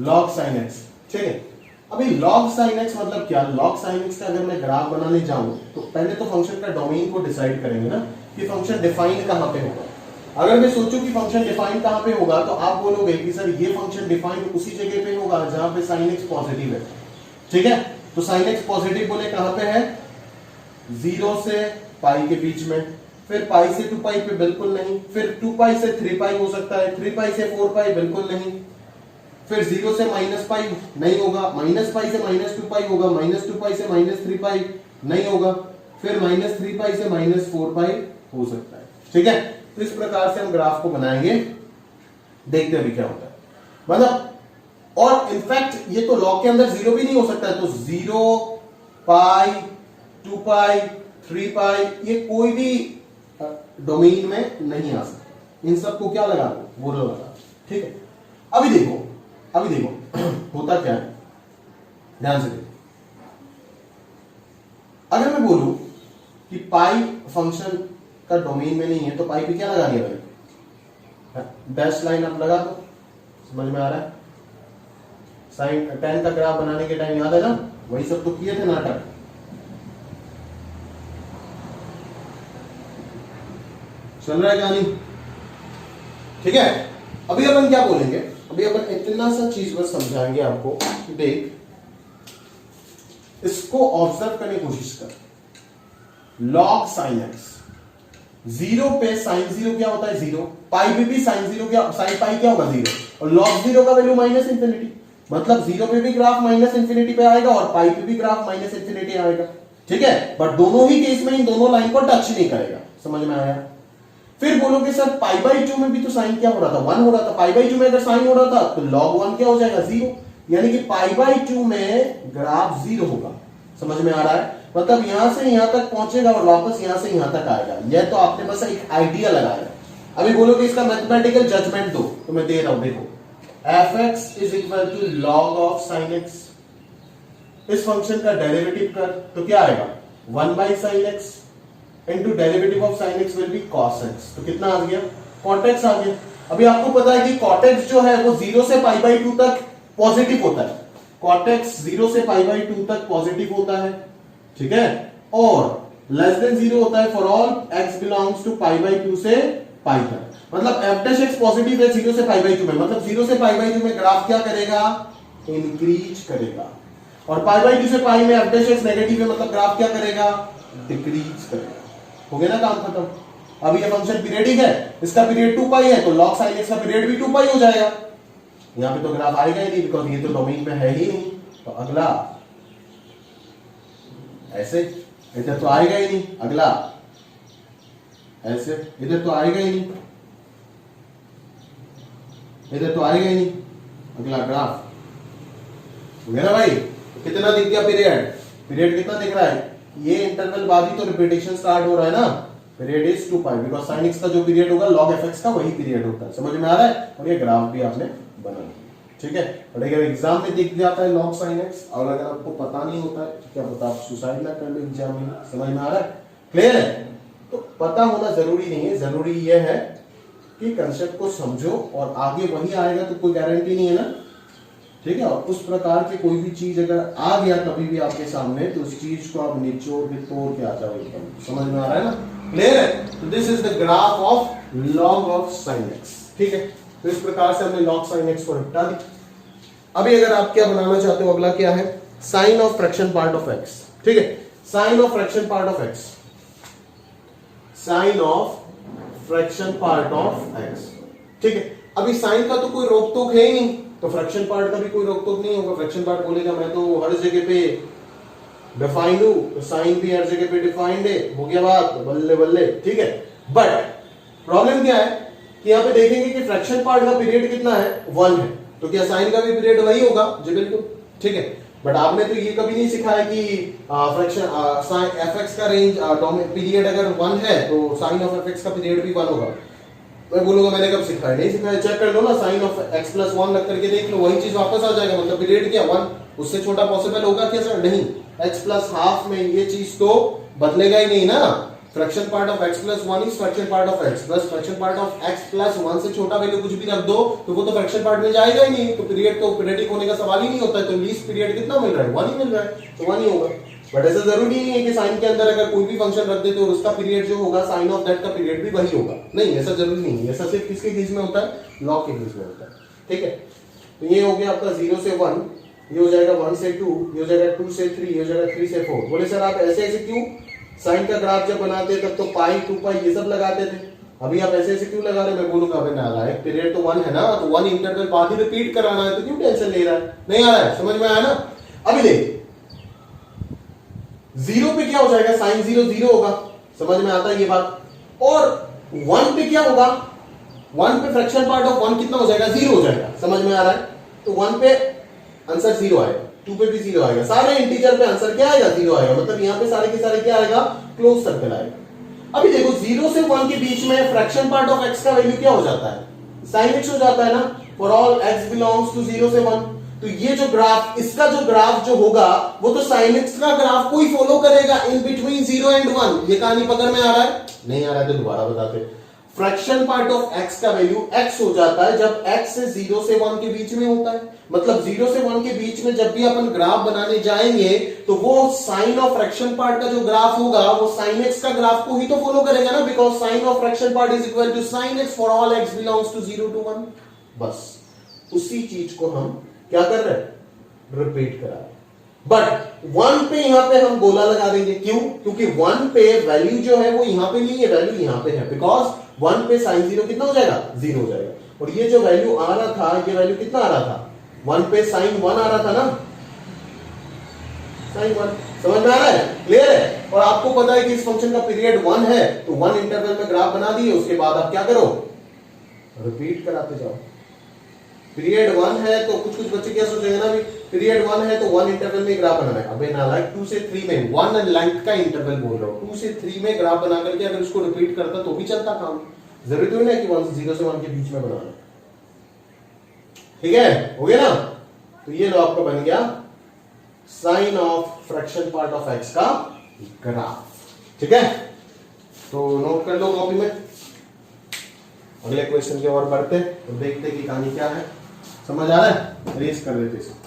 S1: log sin x, ठीक है। अभी log sin x मतलब क्या, log sin x का अगर मैं ग्राफ बनाने जाऊं तो पहले तो फंक्शन का डोमेन को डिसाइड करेंगे ना कि फंक्शन डिफाइंड कहां पे होगा। अगर मैं सोचूं कि फंक्शन डिफाइंड कहां पे होगा तो आप बोलोगे कि सर ये फंक्शन डिफाइंड उसी जगह पे होगा जहां पे sin x पॉजिटिव है, ठीक है। तो sin x पॉजिटिव बोले कहां पे है, 0 से पाई के बीच में, फिर पाई से 2 पाई पे बिल्कुल नहीं, फिर 2 पाई से 3 पाई हो सकता है, 3 पाई से 4 पाई बिल्कुल नहीं, फिर 0 से माइनस पाई नहीं होगा, माइनस पाई से माइनस 2 पाई होगा, माइनस 2 पाई से माइनस 3 पाई नहीं होगा, फिर माइनस 3 पाई से माइनस 4 पाई हो सकता है, ठीक है। तो इस प्रकार से हम ग्राफ को बनाएंगे, देखते हैं अभी क्या होता है। मतलब और इनफैक्ट ये तो लॉग के अंदर 0 भी नहीं हो सकता है, तो 0 पाई 2 पाई 3 पाई ये कोई भी डोमेन में नहीं आ सकता। इन सबको क्या लगा दो, बोलो लगा, ठीक है। अभी देखो होता क्या है, ध्यान से देखो। अगर मैं बोलूं कि पाई फंक्शन का डोमेन में नहीं है तो पाई पे क्या लगा दिया भाई, डैश लाइन आप लगा दो। समझ में आ रहा है। साइन tan का ग्राफ बनाने के टाइम याद है ना, वही सब तो किए थे नाटक। चल रहा है कहानी, ठीक है। अभी अपन क्या बोलेंगे, अभी अपन इतना सा चीज बस समझाएंगे आपको कि देख, इसको ऑब्जर्व करने की कोशिश कर। log sin x, 0 पे sin 0 क्या होता है, 0। पाई पे भी sin 0 क्या, sin पाई क्या होगा, 0। और log 0 का वैल्यू माइनस इंफिनिटी, मतलब 0 पे भी ग्राफ माइनस इंफिनिटी पे आएगा और पाई पे भी ग्राफ माइनस इंफिनिटी आएगा, ठीक है। बट दोनों ही केस में इन दोनों लाइन को टच नहीं करेगा। समझ में आया। फिर बोलोगे सर पाई बाई 2 में भी तो साइन क्या हो रहा था, 1 हो रहा था। पाई बाई 2 में अगर साइन हो रहा था तो log 1 क्या हो जाएगा, 0। यानी कि पाई बाई 2 में ग्राफ 0 होगा। समझ में आ रहा है। मतलब यहां से यहां तक पहुंचेगा और वापस यहां से यहां तक आएगा। यह तो आपने बस एक आइडिया लगाया। अभी बोलोगे इसका मैथमेटिकल जजमेंट दो, तो मैं दे रहा हूं, देखो fx is equal to log of sin x। इस फंक्शन का डेरिवेटिव कर तो क्या आएगा, 1 by sin x into derivative of sin x will be cos x। तो कितना आ गया, cot x आ गया। अभी आपको पता है कि cot x जो है वो 0 से पाई बाई 2 तक पॉजिटिव होता है। cot x 0 से पाई बाई 2 तक पॉजिटिव होता है, ठीक है। और लेस देन 0 होता है for all x belongs to pi by 2 से पाई तक। मतलब f डैश x पॉजिटिव है 0 से पाई बाई 2 में, मतलब 0 से पाई बाई 2 में ग्राफ क्या करेगा, इंक्रीज करेगा। और पाई बाई 2 से पाई में f डैश x नेगेटिव है, मतलब ग्राफ क्या करेगा, डिक्रीज करेगा। हो गया ना काम खत्म। अब ये फंक्शन पीरियडिक है, इसका पीरियड 2 पाई है, तो log sin x का पीरियड भी 2 पाई हो जाएगा। यहां पे तो ग्राफ आएगा ही नहीं, बिकॉज ये तो डोमेन में है ही नहीं। तो अगला ऐसे, इधर तो आएगा ही नहीं। अगला ऐसे, इधर तो आएगा ही नहीं, इधर तो आएगा ही नहीं। अगला ग्राफ हो गया ना भाई। तो कितना दिख गया पीरियड, पीरियड कितना दिख रहा है, ये इंटरवल बाद ही तो रिपीटेशन स्टार्ट हो रहा है ना। Period is 2 pi, because sin x का जो पीरियड होगा log fx का वही पीरियड होता है। समझ में आ रहा है। और ये ग्राफ भी आपने बना लिया, ठीक है। और अगर एग्जाम में दिख जाता है log sin x और अगर आपको पता नहीं होता है तो क्या पता आप सुसाइड ना कर लो एग्जाम में। समझ में आ रहा है? क्लियर है? तो पता होना जरूरी नहीं है, जरूरी यह है कि कंसेप्ट को समझो और आगे वही आएगा तो कोई गारंटी नहीं है ना, ठीक है। और उस प्रकार की कोई भी चीज अगर आ गया कभी भी आपके सामने तो उस चीज को आप निचोड़ के तोड़ के आ जाओ एकदम। समझ में आ रहा है ना? क्लियर है? तो this is the graph of log of sin x, ठीक है। तो इस प्रकार से हमने log sin x को निपटा दी। अभी अगर आप क्या बनाना चाहते हो, अगला क्या है, sine of fraction part of x, ठीक है। Sine of fraction part of x, sine of fraction part of x, ठीक है। अभी साइन का तो कोई रोक टोक है ही नहीं, तो फ्रैक्शन पार्ट का भी कोई रोक टोक नहीं होगा। फ्रैक्शन पार्ट बोलेगा मैं तो हर जगह पे डिफाइंड हूं, तो साइन भी हर जगह पे डिफाइंड है, हो गया बात, बल्ले बल्ले, ठीक है। बट प्रॉब्लम क्या है कि यहां पे देखेंगे कि फ्रैक्शन पार्ट का पीरियड कितना है, 1 है, तो क्या साइन का भी पीरियड वही होगा? जी बिल्कुल, ठीक है। बट आपने तो ये कभी नहीं सिखाया कि फ्रैक्शन साइन fx का रेंज पीरियड अगर 1 है तो साइन ऑफ fx का पीरियड भी 1 होगा। मैं बोलूंगा मैंने कब सिखाया, नहीं सिखाया, चेक कर लो ना, साइन ऑफ x प्लस 1 लग करके देख लो, वही चीज वापस आ जाएगा। मतलब पीरियड क्या 1, उससे छोटा पॉसिबल होगा क्या सर? नहीं, x प्लस हाफ में ये चीज तो बदलेगा ही नहीं ना। Fraction part of x plus 1 is fraction part of x plus fraction part of x plus 1 से छोटा वैल्यू कुछ भी रख दो तो वो तो फ्रैक्शन पार्ट में जाएगा ही नहीं, तो पीरियड तो पीरियडिक होने का सवाल ही नहीं होता है। तो लीस्ट पीरियड कितना मिल रहा है? 1 ही मिल रहा है, तो 1 ही होगा। बट ऐसा जरूरी नहीं है कि साइन के अंदर अगर कोई भी फंक्शन रख देते और उसका पीरियड जो होगा साइन ऑफ दैट का पीरियड भी वही होगा, नहीं, ऐसा जरूरी नहीं है। ऐसा सिर्फ किसके केस में होता है? लॉग के केस में होता है, ठीक है। तो ये हो गया आपका 0 से 1, ये हो जाएगा 1 से 2, ये हो जाएगा 2 से 3, ये हो जाएगा 3 से 4। बोले सर आप ऐसे ऐसे क्यों? साइन का ग्राफ जब बनाते तब तो पाई 2 पाई ये सब लगाते थे, अभी आप ऐसे ऐसे क्यों लगा रहे? मैं बोलूंगा अबे नालायक, पीरियड तो 1 है ना, तो 1 इंटरवल बाद ही रिपीट कराना है, तो क्यों टेंशन ले रहा है? नहीं आ रहा है? समझ में आया ना? अभी देख 0 पे क्या हो जाएगा? साइन 0 0 होगा, समझ में आता है ये बात। और 1 पे क्या होगा? 1 पे फ्रैक्शन पार्ट ऑफ 1 कितना हो जाएगा? 0 हो जाएगा, समझ में आ रहा है? तो 1 पे आंसर 0 आएगा, 2 पे भी 0 आएगा, सारे इंटीजर पे आंसर क्या आएगा? 0 आएगा। मतलब यहां पे सारे के सारे क्या आएगा? क्लोज सर्कल आएगा। अभी देखो 0 से 1 के बीच में फ्रैक्शन पार्ट ऑफ x का वैल्यू क्या हो जाता है? sin x हो जाता है ना, for all x belongs to 0 से 1। तो ये जो ग्राफ, इसका जो ग्राफ जो होगा वो तो sin x का ग्राफ को ही फॉलो करेगा इन बिटवीन 0 एंड 1। ये कहानी पकड़ में आ रहा है? नहीं आ रहा है तो दोबारा बताते। फ्रैक्शन पार्ट ऑफ x का वैल्यू x हो जाता है जब x से 0 से 1 के बीच में होता है। मतलब 0 से 1 के बीच में जब भी अपन ग्राफ बनाने जाएंगे तो वो साइन ऑफ फ्रैक्शन पार्ट का जो ग्राफ होगा वो साइन x का ग्राफ को ही तो फॉलो करेगा ना, because sine of fraction part is equal to sine x for all x belongs to 0 to 1। बस उसी चीज को हम क्या कर रहे हैं? रिपीट करा रहे। बट 1 पे यहां पे हम गोला लगा देंगे, क्यों? क्योंकि 1 पे वैल्यू जो है वो यहां पे नहीं है, वैल्यू यहां पे है, बिकॉज 1 पे साइन 0 कितना हो जाएगा? 0 हो जाएगा। और ये जो वैल्यू आ रहा था, ये वैल्यू कितना आ रहा था? 1 पे साइन 1 आ रहा था ना, साइन 1। समझ में आ रहा है? क्लियर है? और आपको पता है कि इस फंक्शन का पीरियड 1 है, तो 1 इंटरवल में ग्राफ बना दिए, उसके बाद आप क्या करो? रिपीट कराते जाओ। पीरियड 1 है तो कुछ कुछ बच्चे क्या सोचेंगे ना, पीरियड 1 है तो 1 इंटरवल में ग्राफ बनाना है। अबे नालायक, 2 से 3 में 1 लेंथ का इंटरवल बोल रहा हूं, 2 से 3 में ग्राफ बना करके अगर उसको रिपीट करता तो भी चलता काम। जरूरी तो नहीं है कि 0 से 1 के बीच में बनाना। ठीक है, हो गया ना? तो ये लो आपका बन गया sine of fraction part of x का ग्राफ। ठीक है, तो नोट कर लो कॉपी में। अगले क्वेश्चन की ओर बढ़ते तो देखते कि कहानी क्या है। समझ आ रहा है? रेस कर लेते इसको।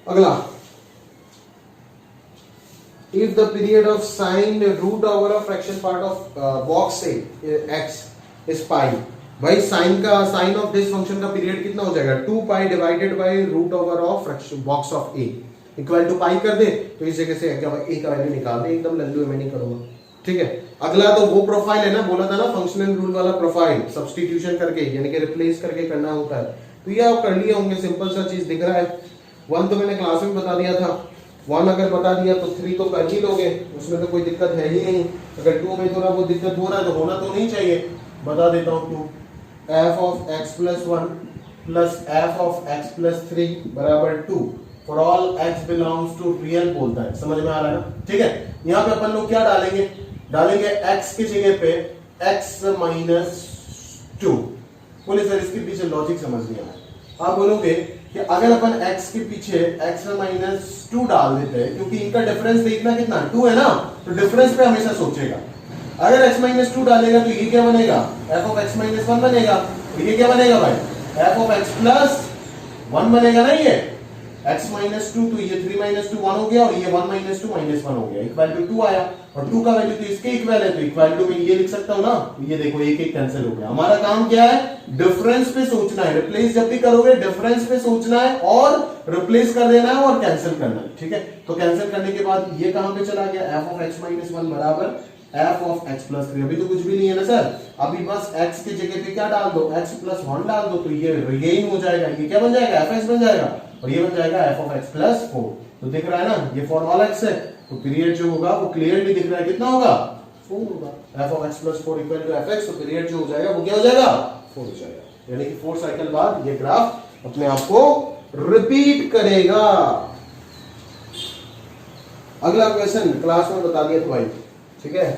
S1: अगला, if the period of sine root over of fraction part of box say x is pi, भाई साइन का साइन ऑफ दिस फंक्शन का पीरियड कितना हो जाएगा? 2 pi divided by root over of fraction box of a equal to pi कर दे तो इस जगह से क्या a का वैल्यू निकाल दे। एकदम लल्लू मैं नहीं करूंगा। ठीक है, अगला तो वो प्रोफाइल है ना, बोला था ना फंक्शनल रूल वाला प्रोफाइल, सब्स्टिट्यूशन करके यानी कि रिप्लेस करके करना होता है। तो ये आप कर लिए होंगे, सिंपल सा चीज दिख रहा है। 1 तो मैंने क्लास में बता दिया था, 1 अगर बता दिया तो 3 तो कर ही लोगे, उसमें तो कोई दिक्कत है ही नहीं। अगर 2 में थोड़ा बहुत दिक्कत हो रहा है तो होना तो नहीं चाहिए। बता देता हूं क्यों। F of x plus 1 plus f of x plus 3 बराबर 2 for all x belongs to real बोलता है। समझ में आ रहा है ना? ठीक है, यहां पे अपन लोग क्या डालेंगे, एक्स की जगह पे एक्स माइनस 2। बोले सर इसके पीछे लॉजिक समझ नहीं आया। आप बोलोगे कि अगर अपन x के पीछे x माइनस 2 डाल देते हैं, क्योंकि इनका डिफरेंस देखना कितना 2 है ना, तो डिफरेंस पे हमेशा सोचेगा। अगर x माइनस 2 डालेगा तो ये क्या बनेगा, f ऑफ x माइनस 1 बनेगा। तो ये क्या बनेगा भाई, f ऑफ x प्लस 1 बनेगा ना। ये x माइनस 2 तो ये 3 माइनस 2 1 हो गया, और ये 1 माइनस 2 माइनस 1 हो गया, इक्वल टू 2 आया। और 2 का वैल्यू तो इसके इक्वल है, तो इक्वल टू में ये लिख सकता हूं ना। ये देखो एक एक कैंसिल हो गया। हमारा काम क्या है, डिफरेंस पे सोचना है। रिप्लेस जब भी करोगे डिफरेंस पे सोचना है और रिप्लेस कर देना है और कैंसिल करना है। ठीक है, तो कैंसिल करने के बाद ये कहां पे चला गया, f ऑफ x माइनस 1 बराबर f ऑफ x प्लस 3। अभी तो कुछ भी नहीं है ना सर, अभी बस x की जगह पे क्या डाल दो, x प्लस 1 डाल दो, तो ये रिगेन हो जाएगा। ये क्या बन जाएगा, fx बन जाएगा, और ये बन जाएगा f ऑफ x प्लस 4। तो दिख रहा है ना, ये फॉर ऑल x है, तो पीरियड जो होगा वो क्लियरली दिख रहा है, कितना होगा 4 होगा। f of x plus 4 equal to fx, तो पीरियड जो हो जाएगा वो क्या हो जाएगा 4 हो जाएगा। यानी कि 4 साइकिल बाद ये ग्राफ अपने आप को रिपीट करेगा। अगला क्वेश्चन क्लास में बता दिया था भाई, ठीक है,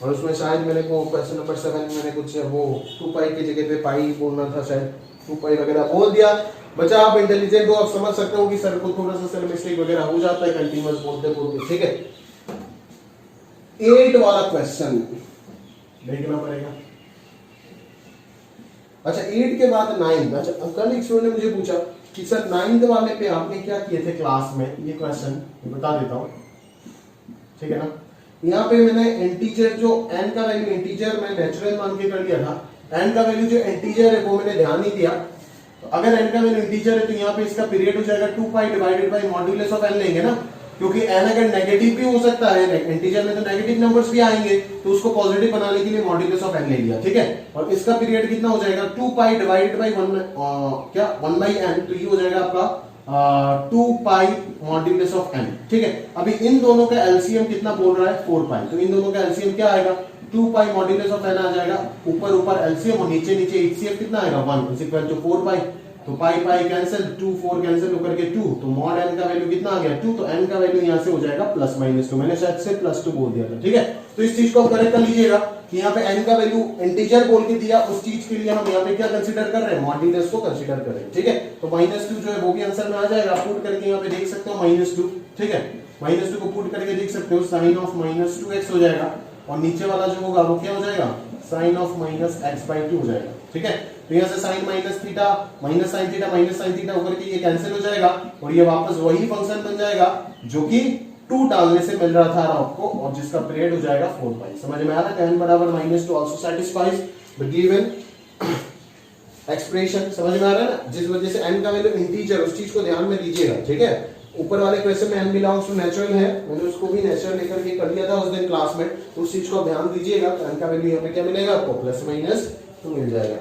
S1: और उसमें शायद मैंने को क्वेश्चन नंबर 7 में मैंने कुछ वो 2 पाई की जगह पे पाई बोलना था, शायद 2 पाई वगैरह बोल दिया। बच्चा आप इंटेलिजेंट हो, आप समझ सकते हो कि सर को थोड़ा सा सर मिस्टेक वगैरह हो जाता है कंटीन्यूअस बोलते बोलते। ठीक है, 8 वाला क्वेश्चन देखना पड़ेगा। अच्छा 8 के बाद 9। अच्छा कल एक स्टूडेंट ने मुझे पूछा कि सर 9th वाले पे आपने क्या किए थे क्लास में, ये क्वेश्चन बता देता हूं, ठीक है ना। यहाँ पे मैंने इंटीजर जो n का वैल्यू इंटीजर मैं नेचुरल मान के कर लिया था, n का वैल्यू जो इंटीजर है वो मैंने ध्यान नहीं दिया। तो अगर n का वैल्यू इंटीजर है तो यहाँ पे इसका पीरियड हो जाएगा 2 pi divided bye modulus of n लेंगे ना, क्योंकि n अगर नेगेटिव भी हो सकता है, इंटीजर में तो नेगेटिव नंबर्स भी आएंगे, तो उसको पॉजिटिव बनाने के लिए मॉड्यूलस ऑफ n ले लिया। ठीक है, और इसका पीरियड कितना हो जाएगा 2 pi divided bye 1 by n, तो ये हो जाएगा आपका 2 पाई मॉड्यूलस ऑफ n। ठीक है, अभी इन दोनों का एलसीएम कितना बोल रहा है 4 पाई, तो इन दोनों का एलसीएम क्या आएगा 2 पाई मॉड्यूलस ऑफ n आ जाएगा, ऊपर ऊपर एलसीएम और नीचे नीचे एचसीएफ कितना आएगा 1 इज इक्वल टू 4 पाई। तो पाई पाई कैंसिल, 2 4 कैंसिल होकर के 2, तो मॉड n का वैल्यू कितना आ गया 2, तो n का वैल्यू यहां से हो जाएगा प्लस माइनस 2। मैंने शायद से प्लस 2 बोल दिया था। ठीक है, तो इस चीज को आप करेक्ट कर लीजिएगा कि यहाँ पे n का वैल्यू इंटीजर बोल के दिया, उस चीज के लिए हम यहाँ पे क्या कंसीडर कर रहे हैं, मॉड्यूलस को कंसीडर कर रहे हैं। ठीक है, तो -2 जो है वो भी आंसर में आ जाएगा, आप पुट करके यहाँ पे देख सकते हो -2। ठीक है, -2 को पुट करके देख सकते हो, साइन ऑफ -2x हो जाएगा, और नीचे वाला जो होगा वो क्या हो जाएगा, साइन ऑफ -x/2 हो जाएगा। ठीक है, तो यहाँ से sine minus theta minus sine theta होकर के ये कैंसिल हो जाएगा, और ये वापस वही फंक्शन बन जाएगा जो कि 2 डालने से मिल रहा था आपको, और जिसका पीरियड हो जाएगा 4 पाई। समझ में आ रहा है, n बराबर -2 also satisfies the given expression. समझ में आ रहा है ना, जिस वजह से n का वैल्यू इंटीजर, उस चीज को ध्यान में दीजिएगा। ठीक है, ऊपर वाले क्वेश्चन में n बिलोंग्स टू नेचुरल है, मैंने उसको भी नेचुरल लेकर के कर लिया था उस दिन क्लास में, तो उस चीज को ध्यान दीजिएगा। तो n का वैल्यू यहाँ पे क्या मिलेगा आपको, +- मिल जाएगा।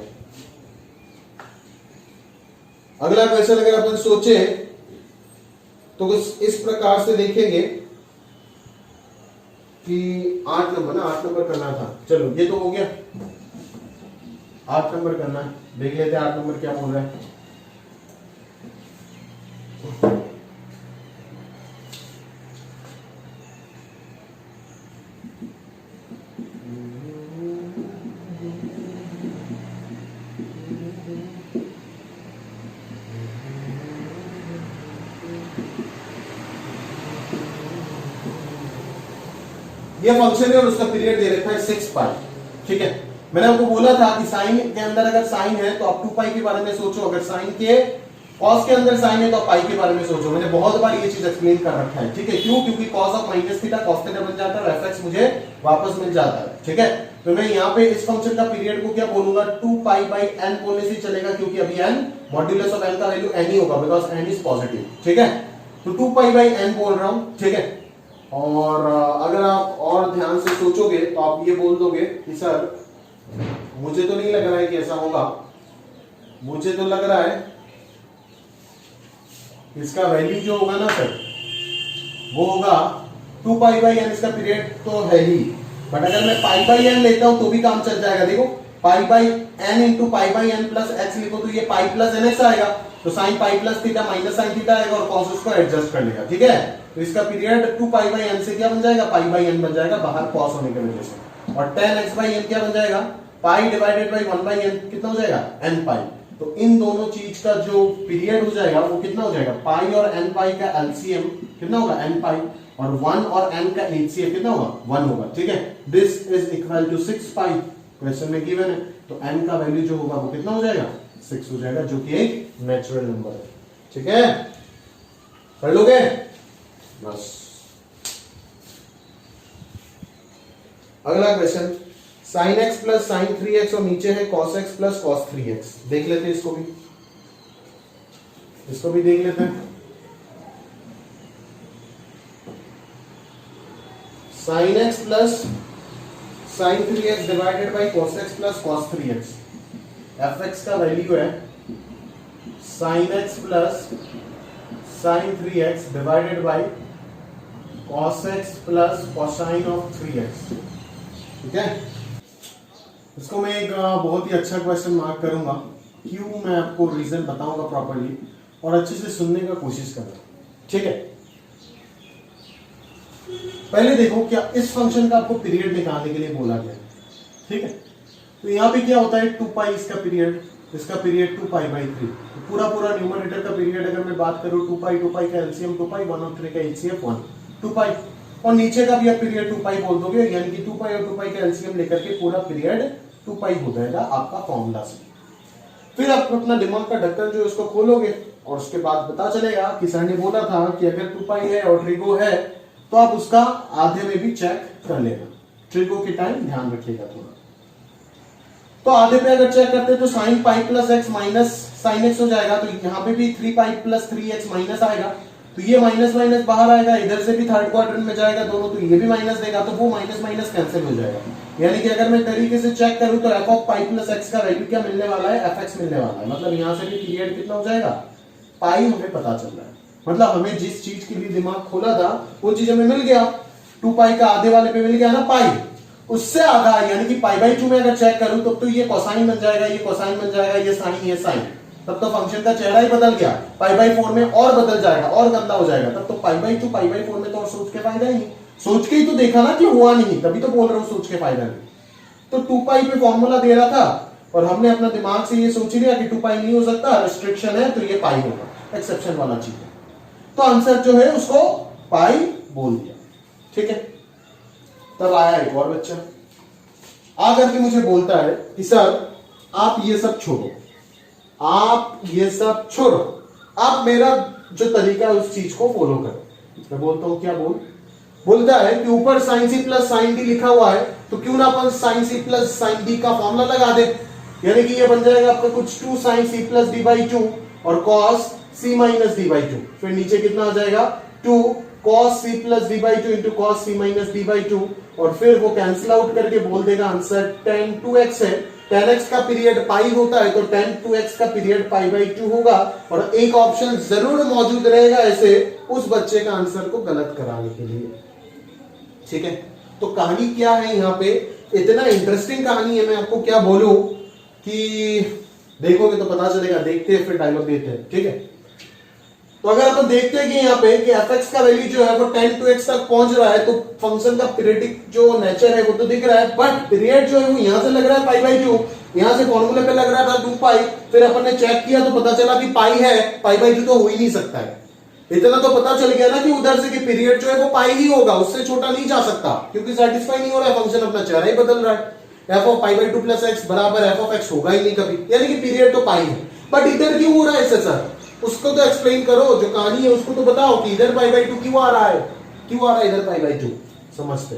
S1: अगला क्वेश्चन अगर अपन सोचे तो कुछ इस प्रकार से देखेंगे कि 8 नंबर ना, 8 नंबर करना था। चलो ये तो हो गया, 8 नंबर करना है, देख लेते हैं 8 नंबर क्या बोल रहा है। ये फंक्शन है और उसका पीरियड दे रखा है 6 पाई। ठीक है, मैंने आपको बोला था कि साइन के अंदर अगर साइन है तो आप 2 पाई के बारे में सोचो, अगर साइन के कॉस के अंदर साइन है तो आप पाई के बारे में सोचो। मैंने बहुत बार ये चीज एक्सप्लेन कर रखा है। ठीक है, क्यों, क्योंकि cos of minus theta cos theta बन जाता है और एफएक्स मुझे वापस मिल जाता है। ठीक है, तो मैं यहाँ पे इस फंक्शन का पीरियड को क्या बोलूंगा, 2 पाई बाई n बोलने से चलेगा, क्योंकि अभी n मॉड्यूलस ऑफ n का वैल्यू n ही होगा, बिकॉज n इज पॉजिटिव। ठीक है, तो 2 पाई बाई n बोल रहा हूं। ठीक है, और अगर आप और ध्यान से सोचोगे तो आप ये बोल दोगे कि सर मुझे तो नहीं लग रहा है कि ऐसा होगा, मुझे तो लग रहा है इसका वैल्यू जो होगा ना सर वो होगा 2 पाई बाई n, इसका पीरियड तो है ही, बट अगर मैं पाई बाई n लेता हूं तो भी काम चल जाएगा। देखो pi by n into pi by n plus x लिखो तो ये पाई प्लस एन एक्स आएगा, तो sine pi plus theta minus sine theta आएगा और कॉस उसको एडजस्ट कर लेगा, ठीक है। तो इसका पीरियड 2 पाई बाई एन से क्या बन जाएगा, पाई बाई एन बन जाएगा बाहर कॉस होने की वजह से, और tan x बाई एन क्या बन जाएगा, पाई डिवाइडेड बाई 1 बाई एन कितना हो जाएगा, एन पाई। तो इन दोनों चीज का जो पीरियड हो जाएगा वो कितना हो जाएगा, पाई और एन पाई का एलसीएम कितना होगा, एन पाई, और 1 और n का एचसीएफ कितना होगा, 1 होगा, ठीक है। This is equal to 6 pi, question में गिवन है, तो n का वैल्यू जो होगा वो कितना हो जाएगा, 6 हो जाएगा, जो कि एक नेचुरल नंबर है, ठीक है। कर लोगे बस। अगला question, sin x plus sign 3x और नीचे है cos x plus cos 3x। देख लेते हैं इसको भी देख लेते हैं। sin x plus sign 3x divided by cos x plus cos 3x। fx का वैल्यू है sin x plus sign 3x divided by cos x plus cosine of 3x, ठीक है। इसको मैं एक बहुत ही अच्छा क्वेश्चन मार्क करूंगा, क्यों मैं आपको रीजन बताऊंगा प्रॉपर्ली, और अच्छे से सुनने का कोशिश करना, ठीक है। पहले देखो क्या इस फंक्शन का आपको पीरियड निकालने के लिए बोला गया है, ठीक है। तो यहाँ पे क्या होता है, 2 पाई इसका पीरियड 2 पाई बाई 3, तो पूरा न्यूमरेटर का पीरियड अगर मैं बात करूं 2 पाई का एलसीएम 2 पाई, 1 और 3 का एचसीएफ 1, 2 पाई, और नीचे का भी आप पीरियड 2 पाई बोल दोगे, यानी कि 2 पाई और 2 पाई का एलसीएम लेकर के पूरा पीरियड 2 पाई हो जाएगा आपका फॉर्मूला से। फिर आप अपना दिमाग का ढक्कन जो उसको खोलोगे और उसके बाद पता चलेगा कि सर ने बोला था कि अगर 2 पाई है और ट्रिगो है तो आप उसका आधे में भी चेक कर लेना, ट्रिगो के टाइम ध्यान रखिएगा थोड़ा। तो आधे पे अगर चेक करते तो sine pi plus x minus sine x हो जाएगा, तो यहाँ पे भी 3 पाई प्लस 3x माइनस आएगा, तो ये माइनस माइनस बाहर आएगा, इधर से भी थर्ड क्वाड्रेंट में जाएगा दोनों, तो ये भी माइनस देगा, तो वो माइनस माइनस कैंसिल हो जाएगा। यानी कि अगर मैं तरीके से चेक करूं तो F of pi plus x का वैल्यू क्या मिलने वाला है, एफ एक्स मिलने वाला है। मतलब यहां से भी पीरियड कितना हो जाएगा, पाई हमें पता चल रहा है। मतलब हमें जिस चीज के लिए दिमाग खोला था वो चीज हमें मिल गया, 2 पाई का आधे वाले पे मिल गया ना पाई, उससे आधा यानी कि पाई बाई 2 में अगर चेक करूं तो ये कोसाइन बन जाएगा, ये कोसाइन बन जाएगा, ये साइन, ये साइन, तब तो फंक्शन का चेहरा ही बदल गया। पाई बाई 4 में और बदल जाएगा और गंदा हो जाएगा, तब तो पाई बाई 2 पाई बाई 4 में तो और सोच के फायदा ही नहीं, सोच के ही तो देखा ना कि हुआ नहीं, तभी तो बोल रहा हूं सोच के फायदा नहीं। तो 2 पाई पे फॉर्मूला दे रहा था और हमने अपना दिमाग से ये सोच लिया कि 2 पाई नहीं हो सकता, रिस्ट्रिक्शन है, तो ये पाई होगा, एक्सेप्शन वाला चीज है, तो आंसर जो है उसको पाई बोल दिया, ठीक है। तब आया एक और बच्चा आकर के मुझे बोलता है कि सर आप ये सब छोड़ो, आप ये सब छोड़ो, आप मेरा जो तरीका है उस चीज को फॉलो करो। मैं बोलता हूं क्या बोलता है कि ऊपर साइन सी प्लस साइन डी लिखा हुआ है, तो क्यों ना अपन साइन सी प्लस साइन डी का फॉर्मूला लगा दे, यानी कि ये बन जाएगा आपका कुछ 2 sine C plus d by 2 और cos c minus d by 2, फिर नीचे कितना आ जाएगा 2 cos c plus d by 2 into cos c minus d by 2, और फिर वो कैंसिल आउट करके बोल देगा आंसर tan 2x है। tan x का पीरियड पाई होता है तो tan 2x का पीरियड पाई बाई 2 होगा, और एक ऑप्शन जरूर मौजूद रहेगा ऐसे उस बच्चे का आंसर को गलत कराने के लिए, ठीक है। तो कहानी क्या है यहाँ पे, इतना इंटरेस्टिंग कहानी है, मैं आपको क्या बोलूं कि देखोगे तो पता चलेगा, देखते हैं फिर डायलॉग देते हैं, ठीक है। तो अगर अपन देखते हैं कि यहाँ पे कि fx का वैल्यू जो है वो tan 2x तक पहुंच रहा है, तो फंक्शन का पीरियडिक जो नेचर है वो तो दिख रहा है, बट पीरियड जो है वो यहाँ से लग रहा है पाई बाई 2, यहाँ से फॉर्मूले पे लग रहा था 2 पाई, फिर अपन ने चेक किया तो पता चला कि पाई है, पाई बाई 2 तो हो ही नहीं सकता है। इतना तो पता चल गया ना कि उधर से कि पीरियड जो है वो पाई ही होगा, उससे छोटा नहीं जा सकता, क्योंकि सेटिस्फाई नहीं हो रहा है, फंक्शन अपना चेहरा ही बदल रहा है। F of pi by 2 plus x बराबर एफ ऑफ एक्स होगा ही नहीं कभी, यानी कि पीरियड तो पाई है, बट इधर क्यों हो रहा है ऐसे सर, उसको तो एक्सप्लेन करो, जो कहानी है उसको तो बताओ कि इधर पाई बाई 2 क्यों आ रहा है, क्यों आ रहा है इधर पाई बाई 2, समझते।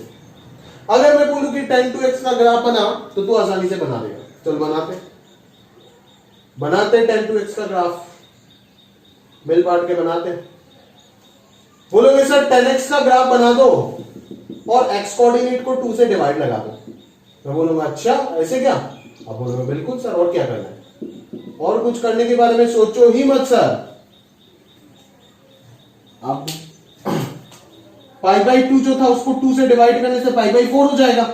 S1: अगर मैं बोलूं कि tan 2x का ग्राफ बना तो तू आसानी से बना देगा, चल बनाते tan 2x का ग्राफ, मिल बांट के बनाते। बोलोगे सर tan x का ग्राफ बना दो और x कोऑर्डिनेट को 2 से डिवाइड लगा दो, मैं बोलूंगा अच्छा ऐसे क्या, आप बोलोगे बिल्कुल सर, और क्या करना है, और कुछ करने के बारे में सोचो ही मत सर। अब पाई बाई 2 जो था उसको 2 से डिवाइड करने से पाई बाई 4 हो जाएगा,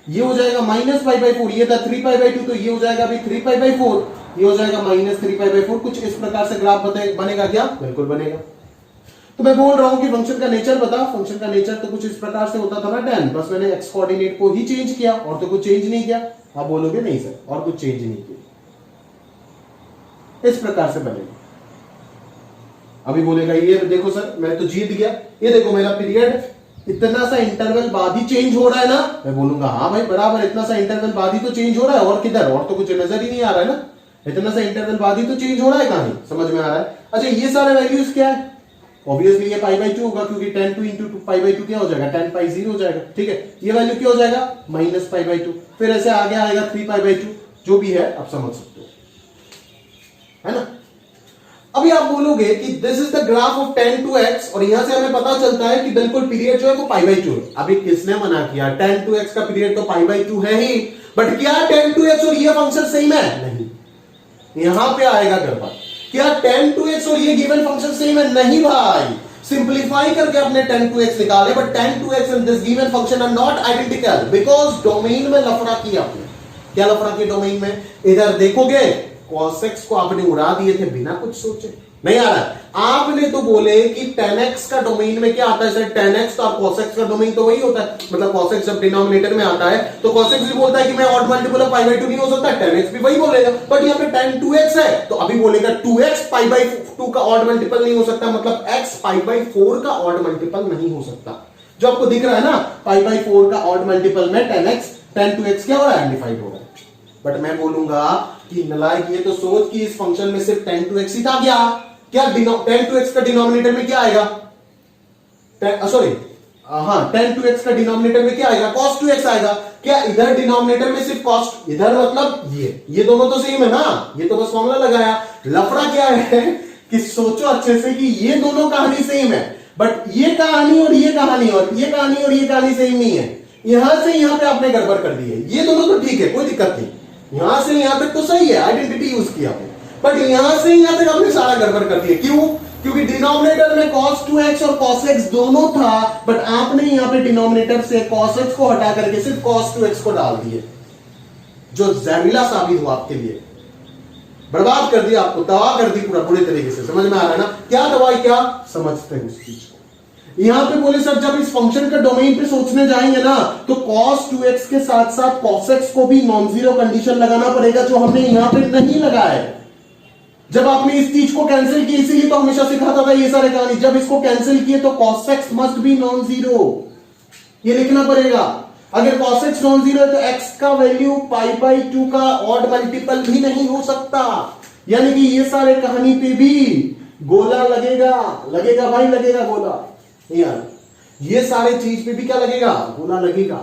S2: ये हो जाएगा माइनस पाई बाई 4, ये था 3π/2, तो ये हो जाएगा अभी 3π/4, ये हो जाएगा माइनस 3π/4। कुछ इस प्रकार से ग्राफ बनेगा क्या? बिल्कुल बनेगा। तो मैं बोल रहा हूं कि फंक्शन का नेचर बता। फंक्शन का नेचर तो कुछ इस प्रकार से होता था ना tan, बस मैंने एक्स कोऑर्डिनेट को ही चेंज किया और तो कुछ चेंज नहीं किया। आप बोलोगे नहीं सर और कुछ चेंज नहीं किया, इस प्रकार से बनेगा। अभी बोलेगा ये देखो सर मैं तो जीत गया, ये देखो मेरा पीरियड इतना सा इंटरवल बाद ही चेंज हो रहा है ना। मैं बोलूंगा हाँ भाई बराबर, इतना सा इंटरवल बाद ही तो चेंज हो रहा है, और किधर, और तो कुछ नजर ही नहीं आ रहा है ना। इतना सा इंटरवल बाद ही तो चेंज हो रहा है, कहानी समझ में आ रहा है। अच्छा ये सारे वैल्यूज क्या है? ऑब्वियसली ये π/2 होगा, क्योंकि tan 2 इंटू π/2 क्या हो जाएगा? tan π0 हो जाएगा। ठीक है, ये वैल्यू क्या हो जाएगा? माइनस π/2। फिर ऐसे आगे आएगा 3π/2, जो भी है आप समझ सकते हो, है ना। अभी आप बोलोगे कि this is the graph of tan to x, और यहां से हमें पता चलता है कि बिल्कुल पीरियड जो है वो π/2 है। अभी किसने मना किया? tan to x का पीरियड तो π/2 है ही, बट क्या tan to x और ये फंक्शन सेम है? नहीं। यहां पे आएगा गड़बड़। क्या tan to x और ये गिवन फंक्शन सेम है? नहीं भाई। सिंप्लीफाई करके अपने tan to x निकाले, but tan to x and this given function are not identical, because domain में लफड़ा किया आपने। क्या लफड़ा किया डोमेन में? इधर देखोगे cos x को आपने उड़ा दिए थे बिना कुछ सोचे, नहीं आ रहा है। आपने तो बोले कि tan x का डोमेन में क्या आता है सर? tan x, तो आप cos x का डोमेन तो वही होता है, मतलब cos x जब डिनोमिनेटर में आता है तो cos x भी बोलता है कि मैं ऑड मल्टीपल ऑफ π/2 नहीं हो सकता, tan x भी वही बोलेगा। बट यहाँ पे tan 2x है तो अभी बोलेगा 2x π/2 का ऑड मल्टीपल नहीं हो सकता, मतलब x π/4 का ऑड मल्टीपल नहीं हो सकता। जो आपको दिख रहा है ना π/4 का ऑड मल्टीपल में tan 2x क्या हो रहा है? एम्प्लीफाइड हो रहा है। बट मैं बोलूंगा कि नलायक ये तो सोच कि इस फंक्शन में सिर्फ tan 2x ही था क्या tan 2x का डिनोमिनेटर में क्या आएगा? tan 2x का डिनोमिनेटर में क्या आएगा? cos 2x आएगा। क्या इधर डिनोमिनेटर में सिर्फ cos, इधर मतलब ये दोनों तो सेम है ना, ये तो बस फॉर्मूला लगाया। लफड़ा क्या है कि सोचो अच्छे से कि ये दोनों कहानी सेम है, बट ये कहानी और ये कहानी और ये कहानी और ये कहानी सेम नहीं है। यहां से यहां पे आपने गड़बड़ कर दी है। ये दोनों तो ठीक है, कोई दिक्कत नहीं, यहां से यहां तक तो सही है, आइडेंटिटी यूज किया आपने, बट यहां से यहां तक आपने सारा गड़बड़ कर दिया। क्यों? क्योंकि डिनोमिनेटर में cos 2x और cos x दोनों था, बट आपने यहां पे डिनोमिनेटर से cos x को हटा करके सिर्फ cos 2x को डाल दिए, जो जहरीला साबित हुआ आपके लिए, बर्बाद कर दिया, आपको तबाह कर दी पूरा पूरे तरीके से। समझ में आ रहा है ना? क्या दवाई, क्या समझते हैं उस चीज को। यहां पे बोले सर जब इस फंक्शन का डोमेन पे सोचने जाएंगे ना तो cos 2x के साथ साथ cos x को भी नॉन जीरो कंडीशन लगाना पड़ेगा, जो हमने यहां पे नहीं लगाया है। जब आपने इस चीज को कैंसिल किया, इसीलिए तो हमेशा सिखाता था ये सारे कहानी, जब इसको कैंसिल किए तो cos x must be non zero, ये लिखना पड़ेगा। अगर cos x नॉन जीरो है तो x का वैल्यू π/2 का ऑड मल्टीपल भी नहीं हो सकता, यानी कि ये सारे कहानी पे भी गोला लगेगा भाई, लगेगा गोला। नहीं आ रहा, ये सारे चीज पे भी क्या लगेगा? गोला लगेगा।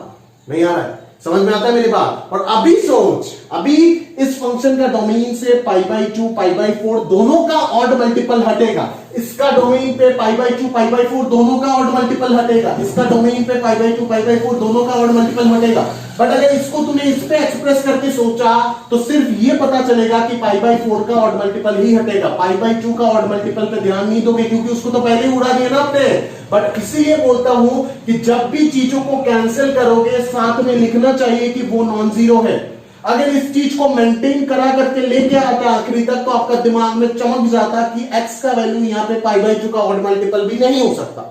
S2: नहीं आ रहा है, समझ में आता है मेरी बात? और अभी सोच, अभी इस फंक्शन का डोमेन से π/2 π/4 दोनों का ऑड मल्टीपल हटेगा, इसका डोमेन पे π/2 π/4 दोनों का ऑड मल्टीपल हटेगा, इसका डोमेन पे π/2 π/4 दोनों का ऑड मल्टीपल हटेगा। बट अगर इसको तूने इस पे एक्सप्रेस करके सोचा तो सिर्फ ये पता चलेगा कि π/4 का ऑड मल्टीपल ही हटेगा, π/2 का ऑड मल्टीपल पे ध्यान नहीं दोगे, क्योंकि उसको तो पहले ही उड़ा दिया ना आपने। बट इसीलिए बोलता हूं कि जब भी चीजों को कैंसिल करोगे साथ में लिखना चाहिए कि वो नॉन जीरो है। अगर इस चीज को मेंटेन करा करके लेके आता आखिरी तक तो आपका दिमाग में चमक जाता कि x का वैल्यू यहां पे π/2 का ऑड मल्टीपल भी नहीं हो सकता।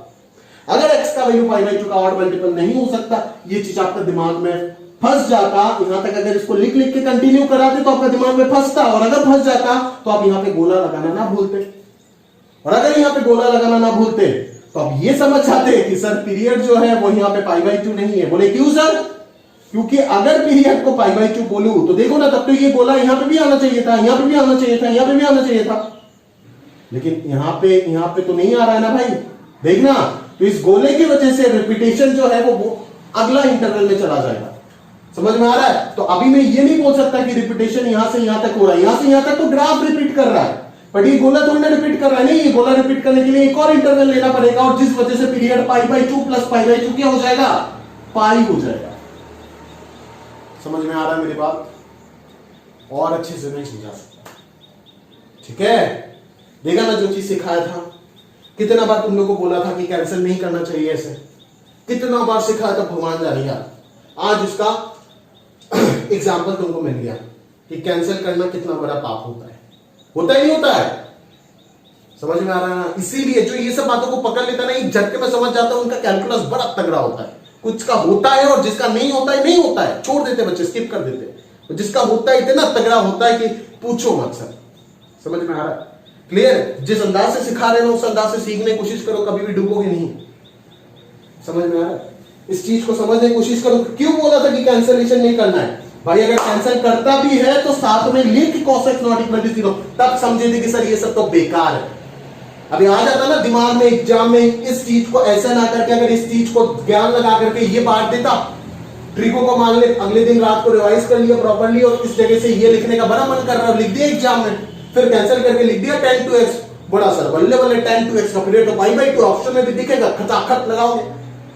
S2: अगर x का वैल्यू π/2 का ऑड मल्टीपल नहीं हो सकता, ये चीज आपका दिमाग में फंस जाता। यहां तक अगर इसको लिख लिख के कंटिन्यू कराते तो आपका दिमाग में फंसता, और अगर फंस जाता तो आप यहां पे गोला लगाना ना भूलते, और अगर यहां पे गोला लगाना ना भूलते तो आप ये समझ जाते कि सर पीरियड जो है वो यहां पे π/2 नहीं है। बोले क्यों सर? क्योंकि अगर पीरियड को π/2 बोलूं तो देखो ना, तब तो ये गोला यहां पे भी आना चाहिए था, यहां पे भी आना चाहिए था, यहां पे भी आना चाहिए था, लेकिन यहां पे तो नहीं आ रहा है ना भाई। देखना, तो इस गोले की वजह से रिपीटेशन जो है वो अगला इंटरवल में चला जाएगा। समझ में आ रहा है? तो अभी मैं ये नहीं बोल सकता कि रिपीटेशन यहां से यहां तक हो रहा है, यहां से यहां तक तो ग्राफ रिपीट कर रहा है, बट ये गोला थोड़ी ना रिपीट कर रहा है। नहीं, ये गोला रिपीट करने के लिए एक और इंटरवल लेना पड़ेगा, और जिस वजह से पीरियड π/2 प्लस π/2 क्या हो जाएगा? पाई हो जाएगा। समझ में आ रहा है मेरी बात? और अच्छे से नहीं समझा सकता, ठीक है? देखा ना जो चीज सिखाया था, कितना बार तुम लोगों को बोला था कि कैंसिल नहीं करना चाहिए ऐसे, कितना बार सिखाया था भगवान जाने यार। आज उसका एग्जाम्पल तुमको मिल गया कि कैंसिल करना कितना बड़ा पाप होता ही नहीं होता है। समझ में आ रहा है ना? इसीलिए जो ये सब बातों को पकड़ लेता है ना, एक झटके में समझ जाता है, उनका कैलकुलस बड़ा तगड़ा होता है। कुछ का होता है और जिसका नहीं होता है नहीं होता है, छोड़ देते बच्चे, स्किप कर देते। तो जिसका होता है इतना तगड़ा होता है कि पूछो मत सर। समझ में आ रहा है? क्लियर? जिस अंदाज से सिखा रहे हो उस अंदाज से सीखने की कोशिश करो, कभी भी डूबोगे नहीं। समझ में आ रहा है? इस चीज को समझने की कोशिश करो। क्यों बोला था कि कैंसलेशन नहीं करना है भाई? अगर कैंसिल करता भी है तो साथ में लिख cos x not equal to 0, तब समझे थे कि सर ये सब तो बेकार है। अभी आ जाता ना दिमाग में एग्जाम में, इस चीज को ऐसा ना करके अगर इस चीज को ज्ञान लगा करके ये बांट देता, ट्रिको को मान ले, अगले दिन रात को रिवाइज कर लिया प्रॉपर्ली और इस जगह से ये लिखने का बड़ा मन कर रहा है, लिख दिया एग्जाम में, फिर कैंसिल करके लिख दिया tan 2x, बड़ा सर बल्ले बल्ले tan 2x का पीरियड तो पाई बाई 2 ऑप्शन में भी दिखेगा, खचाखच लगाओगे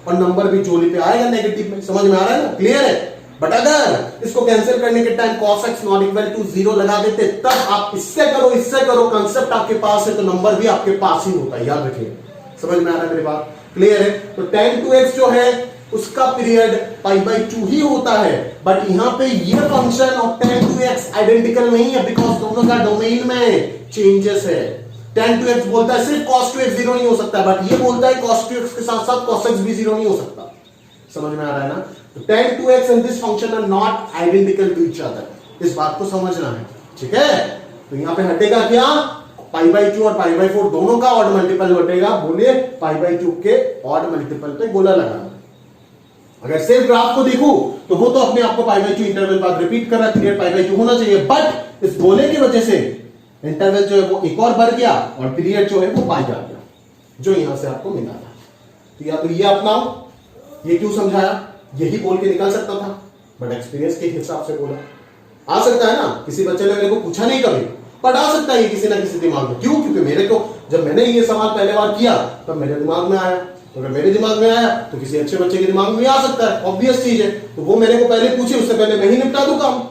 S2: और नंबर भी जोली पे आएगा नेगेटिव में। समझ में आ रहा है ना? क्लियर है? बट अगर इसको कैंसिल करने के time cos x not equal to 0 लगा देते, तब आप इससे करो, कंसेप्ट आपके पास है तो नंबर भी आपके पास ही होता है, याद रखिए। समझ में आ रहा है मेरी बात? क्लियर है? तो tan 2x जो है उसका पीरियड पाई बाई 2 ही होता है, बट यहां पे ये फंक्शन और tan 2x आइडेंटिकल नहीं है, बिकॉज दोनों का डोमेन में चेंजेस है। tan 2x बोलता है सिर्फ cos 2x 0 नहीं हो सकता, बट ये बोलता है cos 2x के साथ साथ cos x भी 0 नहीं हो सकता। समझ में आ रहा है ना? तो tan 2x and this function are not identical to each other, इस बात को समझना है, ठीक है? तो यहां पे हटेगा क्या? पाई बाई 2 और पाई बाई 4 दोनों का ऑड मल्टीपल हटेगा। बोलिए पाई बाई 2 के ऑड मल्टीपल पे गोला लगाना। अगर सिर्फ ग्राफ को देखो तो वो तो अपने आप को पाई बाई 2 इंटरवल बाद रिपीट कर रहा है, क्लियर पाई बाई 2 होना चाहिए, बट इस गोले की वजह से इंटरवल जो है वो एक और बढ़ गया और पीरियड जो है वो पाई जा गया, जो यहां से आपको मिला था। तो या तो ये अपनाओ, ये क्यों समझाया, यही बोल के निकल सकता था, बट एक्सपीरियंस के हिसाब से बोला। आ सकता है ना, किसी बच्चे ने मेरे को पूछा नहीं कभी, बट आ सकता है किसी ना किसी दिमाग में। क्यों? क्योंकि मेरे को जब मैंने ये सवाल पहले बार किया तब मेरे दिमाग में आया, तो अगर मेरे दिमाग में आया तो किसी अच्छे बच्चे के दिमाग में भी आ सकता है, ऑब्वियस चीज है। तो वो मेरे को पहले पूछे, उससे पहले मैं ही निपटा दूं काम।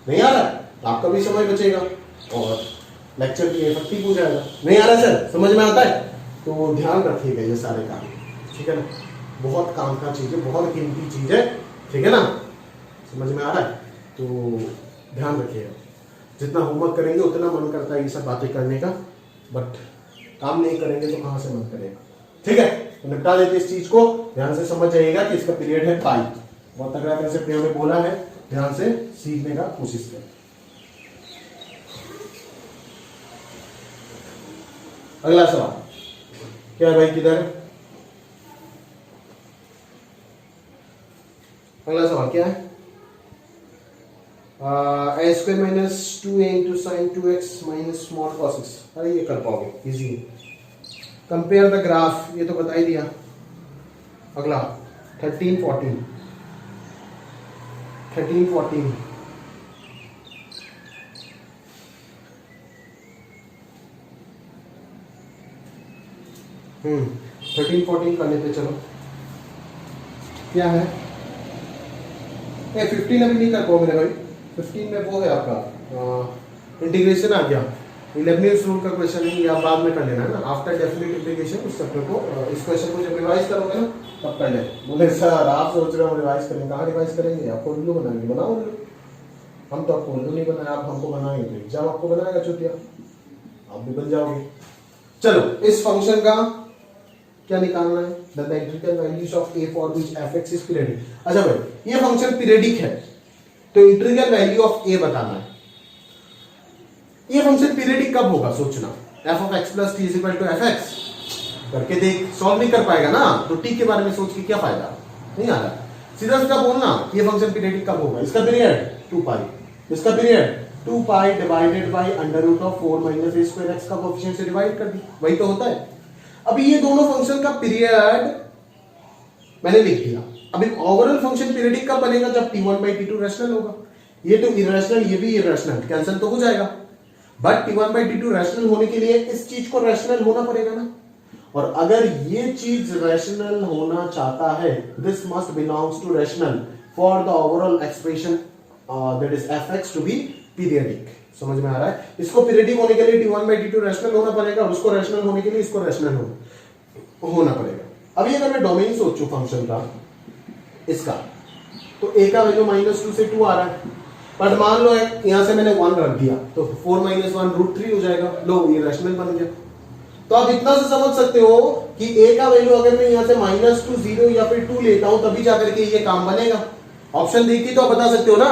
S2: नहीं आ रहा तो आपका भी समय बचेगा और लेक्चर भी इफेक्टिव हो जाएगा। नहीं आ रहा सर, समझ में आता है? तो ध्यान रखिएगा ये सारे काम, ठीक है ना? बहुत काम का चीज है, बहुत कीमती चीज है, ठीक है ना? समझ में आ रहा है? तो ध्यान रखिएगा। जितना होमवर्क करेंगे उतना मन करता है ये सब बातें करने का, बट काम नहीं करेंगे तो कहां से मन करेगा, ठीक है? तो निपटा देते इस चीज को। ध्यान से समझ जाइएगा कि इसका पीरियड है पाई। बहुत तगड़ा कंसेप्ट हमने बोला है, ध्यान से सीखने का कोशिश करें। अगला सवाल क्या है भाई, किधर है? अगला सवाल क्या है? A square minus 2a into sine 2x minus small cos x। अरे ये कर पाओगे, इजी। कंपेयर द ग्राफ, ये तो बता ही दिया। अगला 13 14 13 14 13 14 करने पे चलो। क्या है? 15 अभी नहीं कर पाओ मेरे भाई। 15 में वो है आपका इंटीग्रेशन आ गया, लेबनीज रूल का क्वेश्चन है, या बाद में कर लेना है ना, आफ्टर डेफिनेट इंटीग्रेशन। उस चैप्टर को, इस क्वेश्चन को जब रिवाइज करोगे ना तब कर ले। बोले सर आप सोच रहे हो रिवाइज करेंगे, कहाँ रिवाइज करेंगे? आपको उल्लू बनाएंगे, बनाओ उल्लू। हम तो आपको उल्लू नहीं बनाए, आप हमको बनाएंगे, एग्जाम आपको बनाएगा चुतिया, आप भी बन जाओगे। चलो इस फंक्शन का क्या निकालना है? The integral values of a for which fx is periodic. अच्छा भाई ये फंक्शन पीरियडिक है तो इंटीग्रल वैल्यू ऑफ a बताना है। ये फंक्शन पीरियडिक कब होगा सोचना। f of x plus t is equal to fx करके देख, सॉल्व नहीं कर पाएगा ना तो t के बारे में सोच के क्या फायदा, नहीं आ रहा। सीधा सीधा बोलना ये फंक्शन पीरियडिक कब होगा। इसका पीरियड 2 पाई, इसका period 2 pi divided by under root of 4 minus a square x का कोएफिशिएंट से डिवाइड कर दी, वही तो होता है। अभी ये दोनों फंक्शन का पीरियड मैंने लिख दिया। अभी ओवरऑल फंक्शन पीरियडिक कब बनेगा? जब t1 by t2 रैशनल होगा। ये तो इरेशनल, ये भी इरेशनल, कैंसिल तो हो जाएगा, but t1 by t2 rational होने के लिए इस चीज को रैशनल होना पड़ेगा ना। और अगर ये चीज रैशनल होना चाहता है, this must belongs to rational for the overall expression that is fx to be periodic. समझ में आ रहा है? इसको पीरियडिक होने के लिए t1 by t2 रैशनल होना पड़ेगा और उसको रैशनल होने के लिए इसको रैशनल होना पड़ेगा। अभी अगर मैं डोमेन सोचूं फंक्शन का इसका, तो a का वैल्यू -2 से 2 आ रहा है, बट मान लो यहां से मैंने 1 रख दिया तो 4 माइनस 1 √3 हो जाएगा। लो ये रैशनल बन गया। तो आप इतना से समझ सकते हो कि a का वैल्यू अगर मैं यहां से -2 0 या फिर 2 लेता हूं तभी जाकर के ये काम बनेगा। ऑप्शन देख के तो आप बता सकते हो ना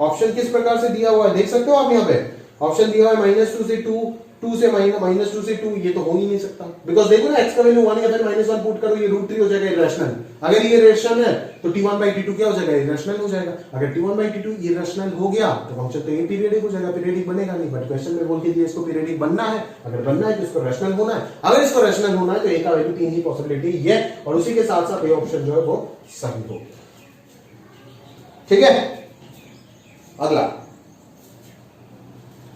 S2: ऑप्शन किस प्रकार से दिया हुआ है, देख सकते हो आप यहाँ पे ऑप्शन दिया हुआ है -2 से 2, 2 से -2 से 2, ये तो हो ही नहीं सकता बिकॉज देखो ना x का वैल्यू 1 या फिर -1 पुट करो ये √3 हो जाएगा इरेशनल। अगर ये रेशनल है तो t1/t2 क्या हो जाएगा, इरेशनल हो जाएगा। अगर t1/t2 इरेशनल हो गया तो फंक्शन तो ये पीरियडिक हो जाएगा, पीरियडिक बनेगा नहीं। बट क्वेश्चन में बोल के दिया इसको पीरियडिक बनना है, अगर बनना है तो इसको रैशनल होना है। अगर इसको रैशनल होना है तो a का वैल्यू 3 ही पॉसिबिलिटी है और उसी के साथ साथ ये ऑप्शन जो है वो सही हो। ठीक है, अगला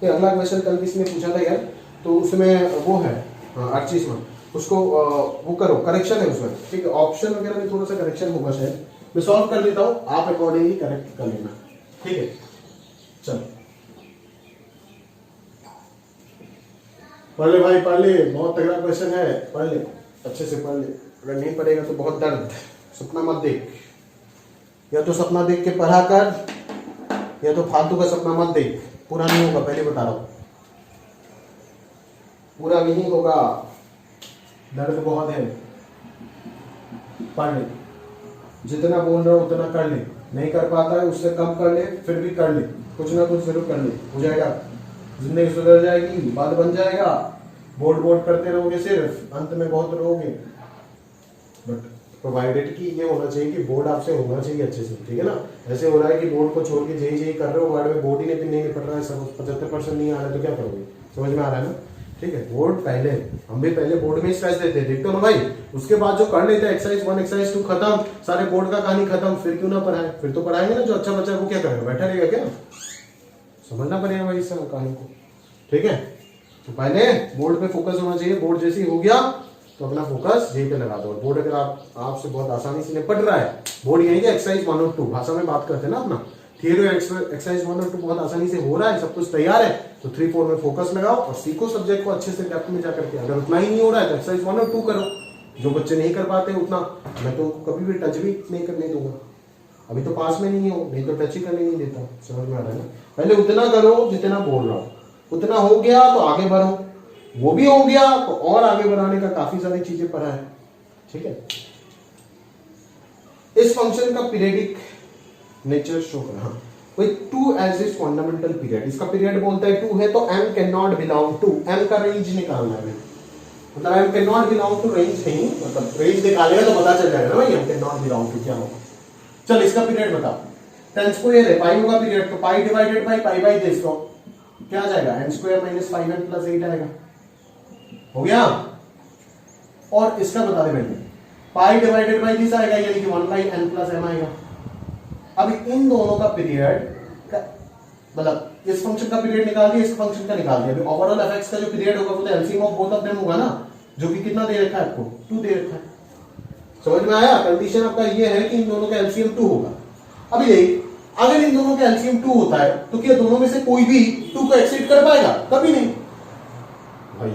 S2: अगला क्वेश्चन कल किसने पूछा था यार, तो उसमें वो है 28 में, उसको वो करो, करेक्शन है उसमें। ठीक है, ऑप्शन वगैरह में थोड़ा सा करेक्शन होगा शायद, मैं सॉल्व कर देता हूं, आप अकॉर्डिंगली करेक्ट कर लेना। ठीक है, चलो पढ़ ले भाई, पढ़ ले, बहुत तगड़ा क्वेश्चन है, पढ़ ले, अच्छे से पढ़ ले। अगर नहीं पढ़ेगा तो बहुत दर्द। सपना मत देख, या तो सपना देख के पढ़ा कर या तो फालतू का सपना मत देख, पूरा नहीं होगा, पहले बता रहा हूं, पूरा नहीं होगा, दर्द बहुत है। पढ़ ले, जितना बोल रहा हूं उतना कर ले, नहीं कर पाता है उससे कम कर ले, फिर भी कर ले, कुछ ना कुछ जरूर कर ले, हो जाएगा, जिंदगी सुधर जाएगी, बात बन जाएगा। बोर्ड बोर्ड करते रहोगे सिर्फ, अंत में बहुत रहोगे। बट प्रोवाइडेड कि ये होना चाहिए कि बोर्ड आपसे होना चाहिए अच्छे से। ठीक है ना, ऐसे हो रहा है कि बोर्ड को छोड़ के जेई कर रहे हो, बाद में बोर्ड ही नहीं पढ़ रहा है, सब 75% नहीं आ रहा है तो क्या करोगे, समझ में आ रहा है ना। ठीक है, बोर्ड पहले, हम भी पहले बोर्ड में स्ट्रेस देते हैं, देखते हो ना भाई, उसके बाद जो कर लेते हैं एक्सरसाइज 1 एक्सरसाइज 2 खत्म, सारे बोर्ड का कहानी खत्म, फिर क्यों ना पढ़ाए, फिर तो पढ़ाएंगे ना। जो अच्छा बच्चा वो क्या करेगा, बैठा रहेगा क्या, समझना पड़ेगा भाई इस कहानी को। ठीक है, तो पहले बोर्ड पे फोकस होना चाहिए, बोर्ड जैसे ही हो गया तो अपना फोकस यहीं पे लगा दो। बोर्ड अगर आपसे बहुत आसानी से निपट रहा है, बोर्ड यही है एक्सरसाइज 1 और 2 भाषा में बात करते हैं ना अपना, थियरी एक्सरसाइज 1 और 2 बहुत आसानी से हो रहा है, सब कुछ तैयार है, तो 3 4 में फोकस लगाओ और सीखो सब्जेक्ट को अच्छे से डेप्थ में जाकर के। अगर उतना ही नहीं हो रहा है तो एक्सरसाइज 1 और 2 करो। जो बच्चे नहीं कर पाते उतना मैं तो कभी भी टच भी नहीं करने दूंगा, अभी तो पास में नहीं हो, नहीं तो टच ही करने नहीं देता, समझ में आ रहा है ना। पहले उतना करो जितना बोल रहा हूं, उतना हो गया तो आगे बढ़ो, वो भी हो गया तो और आगे बढ़ाने का काफी सारी चीजें पढ़ा है। ठीक है, इस फंक्शन का पीरियडिक नेचर शो करना, with 2 as is fundamental period, इसका पीरियड बोलता है 2 है तो m can not belong to, m का रेंज निकालना है, मतलब m can not belong to range नहीं, मतलब रेंज निकालेगा तो पता चल जाएगा ना भाई m can not belong to क्या होगा। चल इसका पीरियड बता, tan स्क्वायर है, पाई होगा पीरियड, तो पाई divided by pi by this क्या आ जाएगा, n square minus 5n plus 8 आएगा, हो गया। और इसका बता दे मैंने, पाई डिवाइडेड बाय दिस आएगा, यानी कि 1 बाय n प्लस m आएगा। अभी इन दोनों का पीरियड, मतलब इस फंक्शन का पीरियड निकाल दिया, इस फंक्शन का निकाल दिया, अभी ओवरऑल एफएक्स का जो पीरियड होगा वो तो LCM of both of them होगा ना, जो कि कितना दे रखा है आपको, 2 दे रखा है। समझ में आया, कंडीशन आपका ये है कि इन दोनों का एलसीएम 2 होगा। अभी देख, अगर इन दोनों का एलसीएम 2 होता है तो क्या दोनों में से कोई भी 2 को एक्सीड कर पाएगा, कभी नहीं भाई।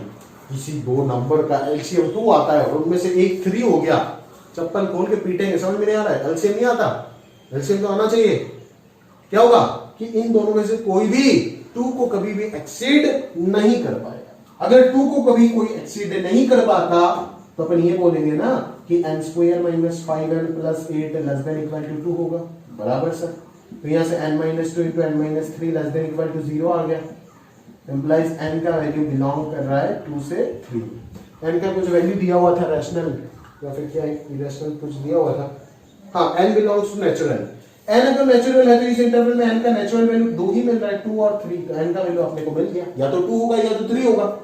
S2: किसी 2 नंबर का एलसीएम 2 आता है और उनमें से एक 3 हो गया, चप्पल खोल के पीटेंगे, समझ में नहीं आ रहा है, एलसीएम नहीं आता, एलसीएम तो आना चाहिए। क्या होगा कि इन दोनों में से कोई भी 2 को कभी भी एक्सीड नहीं कर पाएगा। अगर 2 को कभी कोई एक्सीड नहीं कर पाता तो अपन ये बोलेंगे ना कि n square minus 5n plus 8 less than equal to 2 होगा, बराबर सर। तो यहां से n minus 2 into n minus 3 less than equal to 0 आ गया, इंप्लाइज n का वैल्यू बिलोंग कर रहा है 2 से 3। n का कुछ वैल्यू दिया हुआ था रैशनल या फिर क्या इरेशनल कुछ दिया हुआ था, हाँ n belongs to natural. n अगर नेचुरल है तो इस इंटरवल में n का नेचुरल वैल्यू 2 ही मिल रहा है, 2 और 3, तो n का वैल्यू अपने को मिल गया, या तो 2 होगा या तो 3 होगा।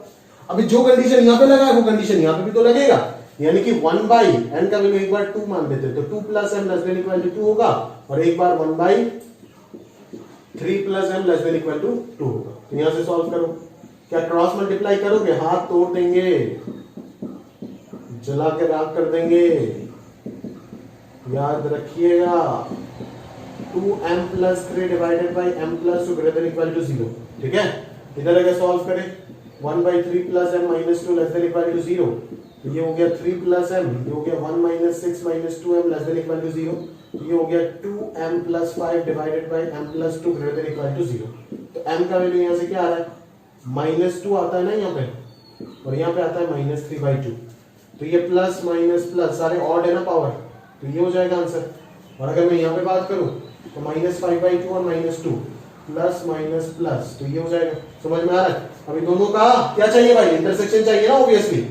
S2: अभी जो कंडीशन यहां पे लगा है वो कंडीशन यहां पे भी तो लगेगा, यानी कि 1 बाई n का वैल्यू एक बार 2 मान देते तो 2 plus m less than equal to 2 होगा, और एक बार 1 by 3 plus m less than equal to 2 होगा। तो यहां से सॉल्व करो, क्या क्रॉस मल्टीप्लाई करोगे, हाथ तोड़ देंगे, जला के राख कर देंगे, याद रखिएगा। 2m plus 3 divided by m plus 2 greater than equal to 0। ठीक है, इधर अगर सॉल्व करें 1 by 3 plus m minus 2 less than equal to 0,
S1: तो ये हो गया 3 प्लस एम, ये हो गया 1 minus 6 minus 2m less than equal to 0, तो ये हो गया 2m plus 5 divided by m plus 2 greater than equal to 0। तो m का वैल्यू यहाँ से क्या आ रहा है, -2 आता है ना यहाँ पे, और यहाँ पे आता है -3/2। तो ये प्लस माइनस प्लस सारे ऑड है ना पावर, तो ये हो जाएगा आंसर। और अगर मैं यहाँ पे बात करूँ तो -5/2 और -2 प्लस माइनस प्लस, तो ये हो जाएगा। समझ में आ रहा है? अभी दोनों का क्या चाहिए भाई, इंटरसेक्शन चाहिए ना ऑब्वियसली।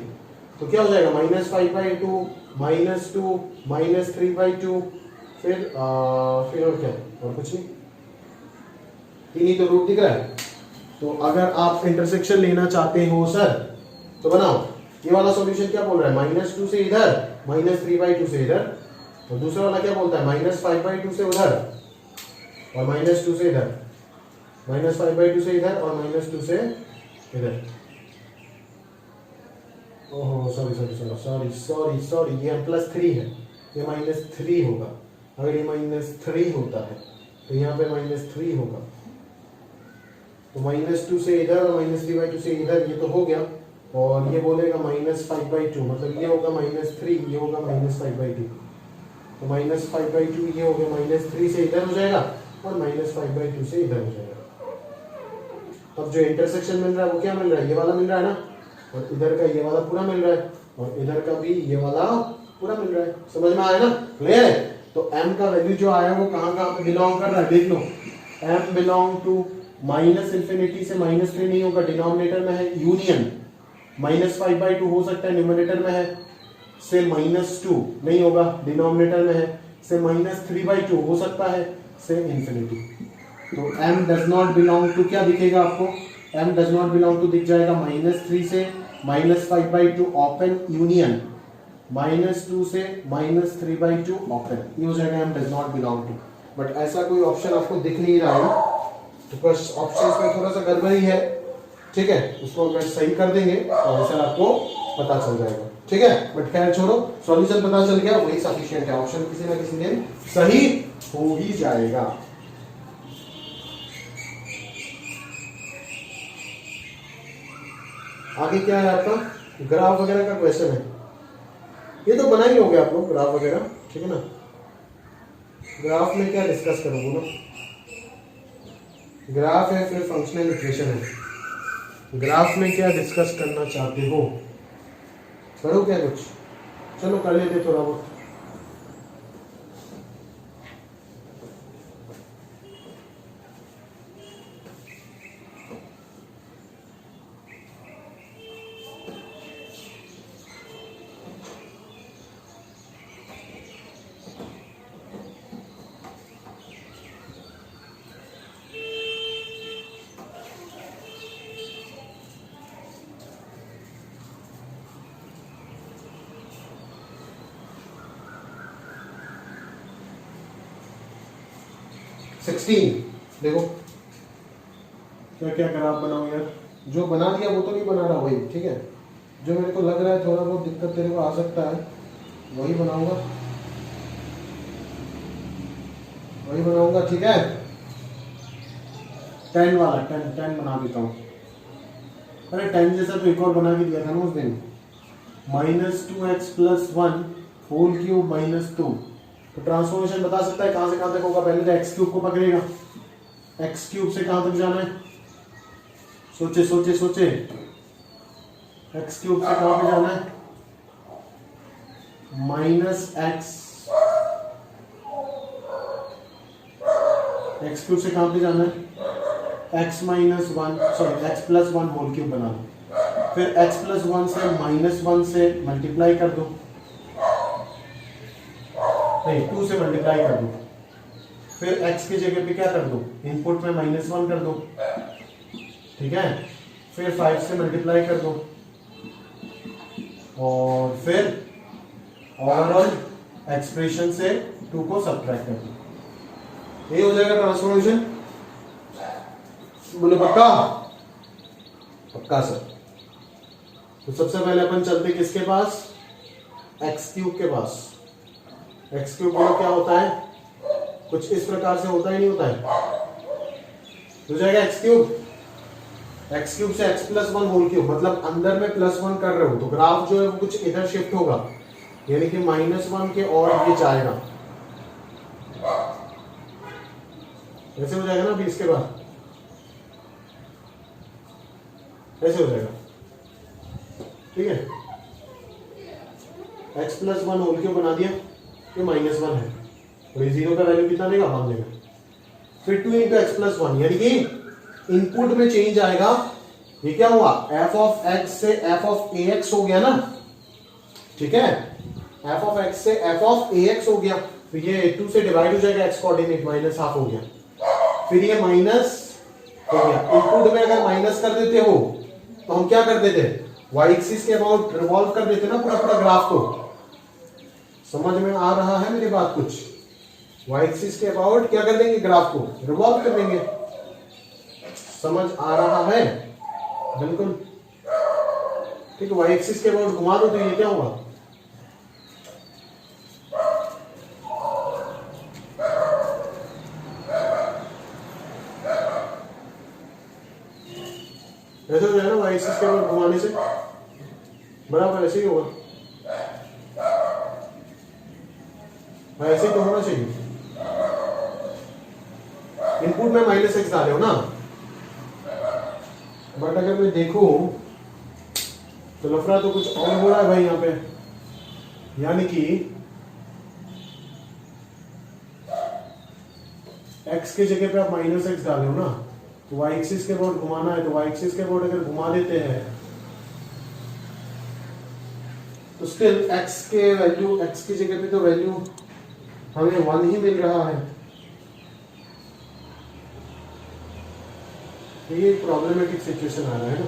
S1: तो क्या हो जाएगा -5/2 -2 -3/2, फिर और क्या, और कुछ नहीं, इन्हीं तो रूट दिख रहा है। तो अगर आप इंटरसेक्शन लेना चाहते हो सर तो बनाओ। ये वाला सॉल्यूशन क्या बोल रहा है, -2 से इधर, -3/2 से इधर, और दूसरा वाला क्या बोलता है, -5/2 से उधर और -2 से इधर, -5/2 से इधर और -2 से इधर। ओहो सॉरी, ये +3 है, ये -3 होगा। अगर ये -3 होता है तो यहाँ पे -3 होगा, तो -2 से इधर और -3/2 से इधर, ये तो हो गया। और ये बोलेगा -5/2, मतलब ये होगा -3, ये होगा -5/2, तो -5/2 ये हो गया, -3 से इधर हो जाएगा और -5/2 से इधर हो जाएगा। अब जो इंटरसेक्शन मिल रहा है वो क्या मिल रहा है, ये वाला मिल रहा है ना, और इधर का ये वाला पूरा मिल रहा है, और इधर का भी ये वाला पूरा मिल रहा है। समझ में आया ना, क्लियर है? तो m का वैल्यू जो आया वो कहाँ कहाँ पे बिलोंग कर रहा है, देख लो। m बिलोंग टू -∞ से -3 नहीं होगा, डिनोमिनेटर में है यूनियन, -5/2 हो सकता है न्यूमरेटर में है, से -2 नहीं होगा डिनोमिनेटर में है, से -3/2 हो सकता है, से इन्फिनिटी। तो m does not belong to, क्या दिखेगा आपको, m does not belong to दिख जाएगा -3 से -5/2 ओपन यूनियन, -2 से -3/2 ओपन, ये हो जाएगा m does not belong to. But ऐसा कोई ऑप्शन आपको दिख नहीं रहा है, तो बस ऑप्शन में थोड़ा सा गड़बड़ी है, ठीक है, उसको अगर सही कर देंगे तो आंसर आपको पता चल जाएगा, ठीक है। बट खैर छोड़ो, सॉल्यूशन पता चल गया, वही सफिशिएंट है, ऑप्शन किसी ना किसी दिन सही हो ही जाएगा। आगे क्या है आपका, ग्राफ वगैरह का क्वेश्चन है, ये तो बना ही होगे आप लोग ग्राफ वगैरह, ठीक है ना। ग्राफ में क्या डिस्कस करोगे ना, ग्राफ है फिर फंक्शनल इक्वेशन है, ग्राफ में क्या डिस्कस करना चाहते हो, करो क्या कुछ, चलो कर लेते थोड़ा बहुत। देखो क्या क्या ग्राफ बनाओ यार, जो बना दिया वो तो नहीं बना रहा वही, ठीक है। जो मेरे को लग रहा है थोड़ा बहुत दिक्कत तेरे को आ सकता है वही बनाऊंगा, ठीक है। 10 वाला 10 बना देता हूँ। अरे 10 जैसा तो एक और बना के दिया था ना उस दिन, -2x + 1 होल क्यूब -2। तो ट्रांसफॉर्मेशन बता सकता है कहां से कहां तक होगा, पहले तो एक्स क्यूब को पकड़ेगा, एक्स क्यूब से कहां तक जाना है, सोचे सोचे सोचे, एक्स क्यूब से कहां पे जाना है, एक्स क्यूब से कहां पे जाना है, x - 1 sorry x + 1 whole cube बना लो, फिर x + 1 से -1 से मल्टीप्लाई कर दो, नहीं 2 से मल्टीप्लाई कर दो, फिर x की जगह पे क्या कर दो, इनपुट में -1 कर दो, ठीक है, फिर 5 से मल्टीप्लाई कर दो, और फिर ओवरऑल एक्सप्रेशन से 2 को सब्ट्रैक्ट कर दो, ये हो जाएगा ट्रांसफॉर्मेशन। बोले पक्का, पक्का सर। तो सबसे पहले अपन चलते किसके पास, एक्स क्यूब के पास। एक्स क्यूब बोलो क्या होता है, कुछ इस प्रकार से होता ही नहीं होता है, हो जाएगा एक्स क्यूब,
S2: एक्स क्यूब से x plus one whole cube, मतलब अंदर में प्लस वन कर रहे हो तो ग्राफ जो है वो कुछ इधर शिफ्ट होगा, यानी कि -1 के और ये जाएगा, ऐसे हो जाएगा ना। अभी इसके बाद ऐसे हो जाएगा, ठीक है। X plus one whole cube बना दिया, ये -1 है और ये 0 का वैल्यू कितना देगा, 1 देगा। फिर 2 इंटू एक्स प्लस वन, यानी कि इनपुट में चेंज आएगा। ये क्या हुआ, f ऑफ x से f ऑफ ax हो गया ना, ठीक है। f ऑफ x से f ऑफ ax हो गया, तो ये 2 से डिवाइड हो जाएगा, x कोऑर्डिनेट -1/2 हो गया। फिर ये माइनस हो गया। इनपुट में अगर माइनस कर देते हो तो हम क्या कर देते, y एक्सिस के अबाउट रिवॉल्व कर देते ना पूरा पूरा ग्राफ को। समझ में आ रहा है मेरी बात कुछ, y एक्सिस के अबाउट क्या कर देंगे, ग्राफ को रिवॉल्व कर देंगे। समझ आ रहा है, बिल्कुल ठीक है। y एक्सिस के अबाउट घुमा दो तो ये क्या होगा, ऐसे हो जाएगा ना, y एक्सिस के अबाउट घुमाने से बराबर ऐसे ही होगा, ऐसे ही तो होना चाहिए। इनपुट में -x डाले हो ना, बट अगर मैं देखूं तो लफड़ा तो कुछ और हो रहा है भाई यहाँ पे, यानी कि x की जगह पे आप -x डाले हो ना, तो y एक्सिस के अबाउट घुमाना है, तो y एक्सिस के अबाउट अगर घुमा देते हैं तो स्टिल x के वैल्यू, x की जगह पे तो वैल्यू हमें 1 ही मिल रहा है। तो ये प्रॉब्लमेटिक सिचुएशन आ रहा है ना,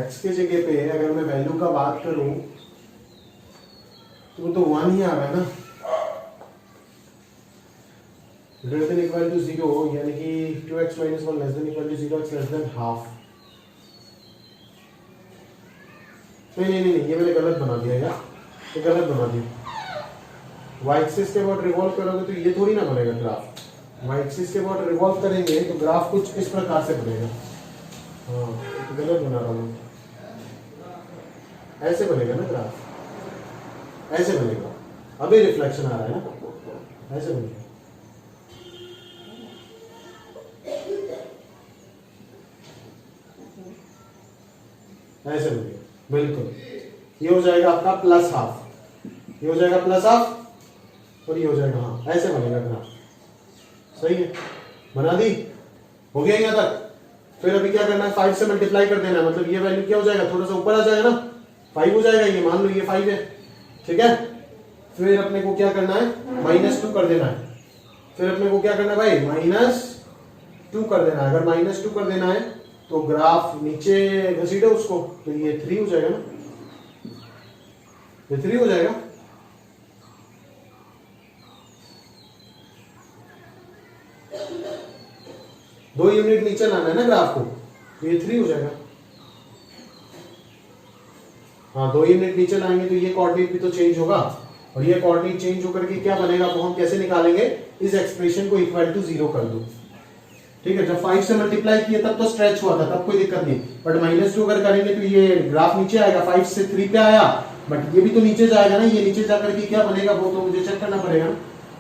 S2: x की जगह पे अगर मैं वैल्यू का बात करूं तो 1 ही आ रहा है ना, ग्रेटर देन इक्वल टू 0, यानी कि 2x - 1 less than equal to 0, x less than half. नहीं, ये मैंने गलत बना दिया यार, ये गलत बना दिया। y एक्सिस के अबाउट रिवॉल्व करोगे तो ये थोड़ी ना बनेगा ग्राफ, y एक्सिस के अबाउट रिवॉल्व करेंगे तो ग्राफ कुछ इस प्रकार से बनेगा। हाँ, तो गलत बना रहा हूँ, ऐसे बनेगा ना ग्राफ, ऐसे बनेगा। अभी रिफ्लेक्शन आ रहा है ना, ऐसे बनेगा। ऐसे बनेगा, बिल्कुल। ये हो जाएगा आपका +½ ये हो जाएगा +½ और ये हो जाएगा, हाँ ऐसे बनेगा ग्राफ, सही है। बना दी, हो गया यहाँ तक। फिर अभी क्या करना है, 5 से मल्टीप्लाई कर देना है, मतलब ये वैल्यू क्या हो जाएगा, थोड़ा सा ऊपर आ जाएगा ना, 5 हो जाएगा। ये मान लो ये 5 है, ठीक है। फिर अपने को क्या करना है, -2 कर देना है। फिर अपने को क्या करना है भाई, -2 कर देना है। अगर -2 कर देना है तो ग्राफ नीचे घसीटो उसको, तो ये 3 हो जाएगा ना, ये 3 हो जाएगा। दो यूनिट नीचे लाना है ना ग्राफ को, तो ये 3 हो जाएगा। हाँ, 2 यूनिट नीचे लाएंगे तो ये कोऑर्डिनेट भी तो चेंज होगा, और ये कोऑर्डिनेट चेंज होकर के क्या बनेगा, तो हम कैसे निकालेंगे, इस एक्सप्रेशन को इक्वल टू 0 कर दो, ठीक है। जब 5 से मल्टीप्लाई किए तब तो स्ट्रेच हुआ था, तब कोई दिक्कत नहीं, बट -2 अगर करेंगे तो ये ग्राफ नीचे आएगा। 5 से 3 पे आया, बट ये भी तो नीचे जाएगा ना, ये नीचे जाकर के क्या बनेगा वो तो मुझे चेक करना पड़ेगा।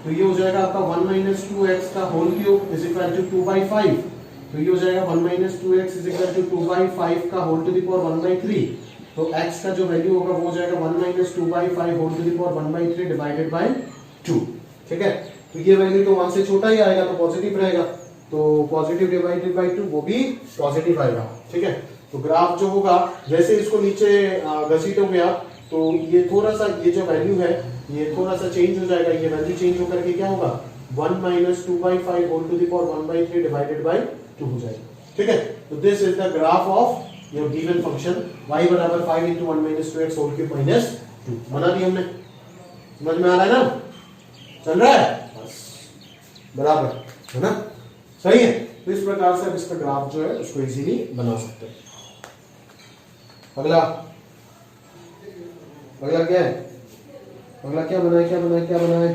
S2: तो ये हो जाएगा आपका 1 - 2x का whole cube is equal to 2/5। तो ये हो जाएगा 1 - 2x इज इक्वल टू 2/5 का होल टू द पावर 1/3। तो x का जो वैल्यू होगा वो हो जाएगा 1 - 2/5 whole to the power 1/3 divided by 2, ठीक है। तो ये वैल्यू तो 1 से छोटा ही आएगा, तो पॉजिटिव रहेगा, तो पॉजिटिव डिवाइडेड बाय 2 वो भी पॉजिटिव आएगा, ठीक है। तो ग्राफ जो होगा, जैसे इसको नीचे घसीटोगे आप, तो ये थोड़ा सा, ये जो वैल्यू है ये थोड़ा सा चेंज हो जाएगा। ये वैल्यू चेंज होकर के क्या होगा, 1 - 2/5 whole to the power 1/3 divided by 2 हो जाएगा, ठीक है। तो this is the graph of your given function y बराबर 5 × 1 - 2x होल क्यूब -2। बना दी हमने, समझ में आ रहा है ना, चल रहा है बस, बराबर है ना, सही है। तो इस प्रकार से आप इसका ग्राफ जो है उसको इजीली बना सकते हैं। अगला क्या है, अगला क्या बनाए,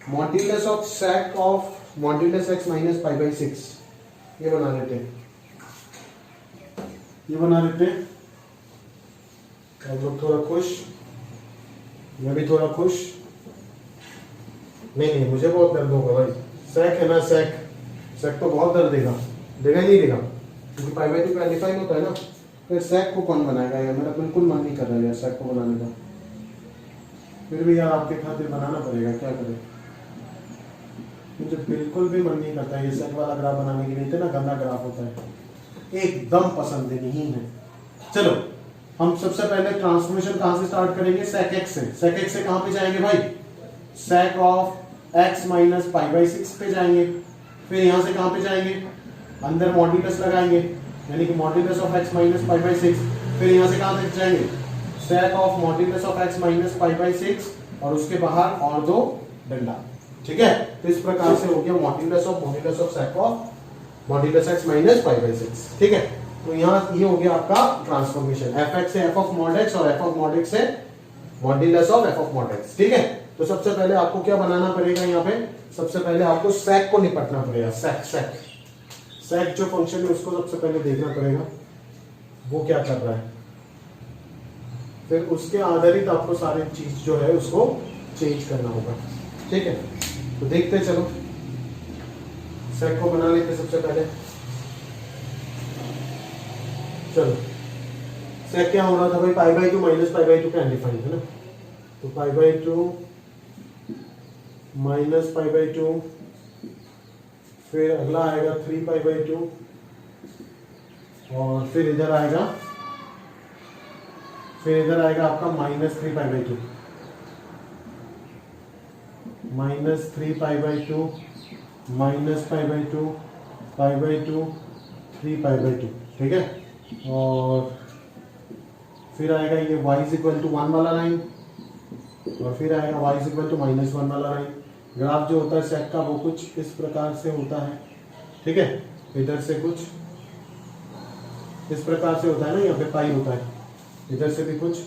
S2: modulus of sake of modulus x minus pi by 6 ये बना लेते हैं, ये बना लेते हैं। आप लोग थोड़ा खुश, मैं भी थोड़ा खुश। नहीं मुझे बहुत दर्द होगा भाई, सेक है ना, सेक तो बहुत दर्द देगा ही नहीं देगा, क्योंकि पाई बाई 2 का डिफाइन होता है ना। फिर सेक को कौन बनाएगा यार, मेरा बिल्कुल मन नहीं कर रहा है यार सेक को बनाने का। फिर भी यार आपके खातिर बनाना पड़ेगा, क्या करें, मुझे बिल्कुल भी मन नहीं करता ये सेक वाला ग्राफ बनाने के लिए, इतना गंदा ग्राफ होता है, एकदम पसंद नहीं है। चलो हम सबसे पहले ट्रांसफॉर्मेशन कहां से स्टार्ट करेंगे, सेक एक्स से। सेक एक्स से कहां पे जाएंगे भाई, sake of x minus pi by 6 पे जाएंगे। फिर यहां से कहां पे जाएंगे, अंदर मॉड्यूलस लगाएंगे, यानी कि modulus of x minus pi by 6। फिर यहां से कहां तक जाएंगे, sake of modulus of x minus pi by 6 और उसके बाहर और दो डंडा। ठीक है, तो इस प्रकार से हो गया modulus of sake of modulus x minus pi by 6। ठीक है, तो यहाँ ये हो गया आपका ट्रांसफॉर्मेशन, एफ एक्स से एफ ऑफ मॉड एक्स और एफ ऑफ मॉड एक्स से modulus of F of mod x. ठीक है, तो सबसे पहले आपको क्या बनाना पड़ेगा, यहाँ पे सबसे पहले आपको सेक को निपटना पड़ेगा। सेक जो फंक्शन है उसको सबसे पहले देखना पड़ेगा वो क्या कर रहा है, फिर उसके आधारित आपको सारे चीज जो है उसको चेंज करना होगा। ठीक है, तो देखते चलो, सेक को बना लेते सबसे पहले। चलो सेक क्या हो रहा था भाई, पाई बाई 2 माइनस पाई बाई 2 का अनडिफाइंड है ना, तो पाई बाई 2 माइनस पाई बाई 2, फिर अगला आएगा 3 पाई बाई 2 और फिर इधर आएगा आपका minus 3 pi by 2, minus 3 pi by 2 minus pi by 2 pi by 2 3 pi by 2। ठीक है, और फिर आएगा ये y इज इक्वल टू 1 वाला लाइन और फिर आएगा y is equal to minus 1 वाला लाइन। ग्राफ जो होता है सेक का वो कुछ इस प्रकार से होता है। ठीक है, इधर से कुछ इस प्रकार से होता है ना, यहाँ पे पाई होता है, इधर से भी कुछ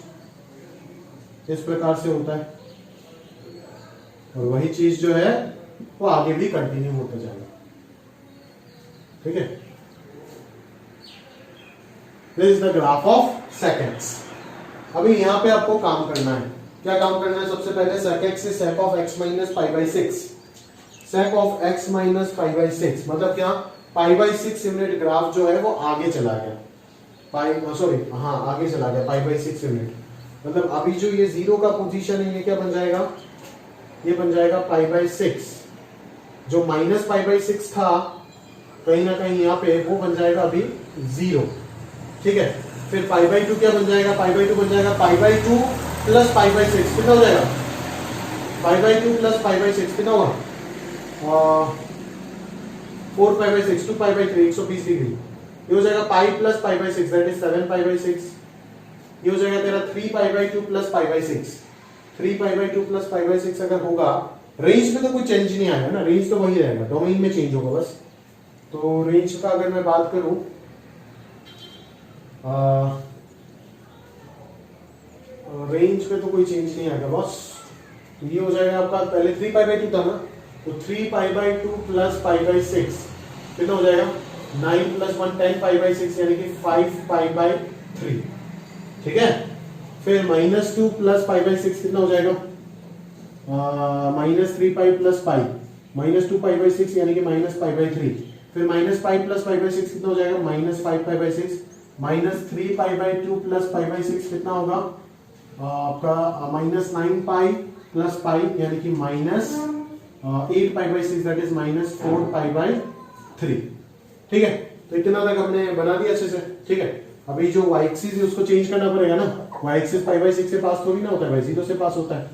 S2: इस प्रकार से होता है और वही चीज जो है वो आगे भी कंटिन्यू होता जाएगा। ठीक है, this is the graph of sec x. अभी यहाँ पे आपको काम करना है, क्या काम करना है, सबसे पहले सेक एक्स से sake of x minus pi by 6, sake of x minus pi by 6 मतलब क्या, पाई बाई 6 यूनिट ग्राफ जो है वो आगे चला गया, आगे चला गया पाई बाई 6 यूनिट। मतलब अभी जो ये 0 का पोजीशन है ये क्या बन जाएगा, ये बन जाएगा पाई बाई 6, जो माइनस पाई बाई 6 था कहीं ना कहीं यहाँ पे वो बन जाएगा अभी 0। ठीक है, फिर पाई बाई 2 क्या बन जाएगा, पाई बाई 2 बन जाएगा पाई बाई 2 प्लस पाई बाई 6, कितना हो जाएगा, पाई बाई 2 प्लस पाई बाई 6 कितना होगा, 4 पाई बाई 6 2 पाई बाई 3 120 डिग्री। ये हो जाएगा पाई plus pi by 6 that is 7 pi by 6। ये हो जाएगा तेरा 3 पाई by 2 plus pi by 6, 3 pi by 2 plus pi by 6 अगर होगा, रेंज में तो कोई चेंज नहीं आएगा ना, रेंज तो वही रहेगा, डोमेन में चेंज होगा बस। तो रेंज का अगर मैं बात करूं, रेंज में तो कोई चेंज नहीं आएगा बॉस। तो ये हो जाएगा आपका, पहले 3 पाई बाई 2 था ना, तो 3 पाई बाई 2 प्लस पाई बाई 6 कितना हो जाएगा, 9 प्लस 1 10 पाई बाई 6 यानी कि 5 पाई बाई 3। ठीक है, फिर माइनस 2 प्लस पाई बाई 6 कितना हो जाएगा, minus 3 pi plus pi, minus 2 pi by 6 यानी कि माइनस पाई बाई 3। फिर minus pi plus pi by 6 कितना हो जाएगा, minus 5 pi by 6, minus 3 pi by 2 plus pi by 6 कितना होगा आपका, माइनस 9 पाई प्लस पाई यानी कि minus 8 pi by 6 that is minus 4 pi by 3। ठीक है, तो इतना तक हमने बना दिया अच्छे से। ठीक है, अभी जो y एक्सिस है उसको चेंज करना पड़ेगा ना, y एक्सिस पाई बाई 6 से पास थोड़ी ना होता है भाई, 0 से पास होता है।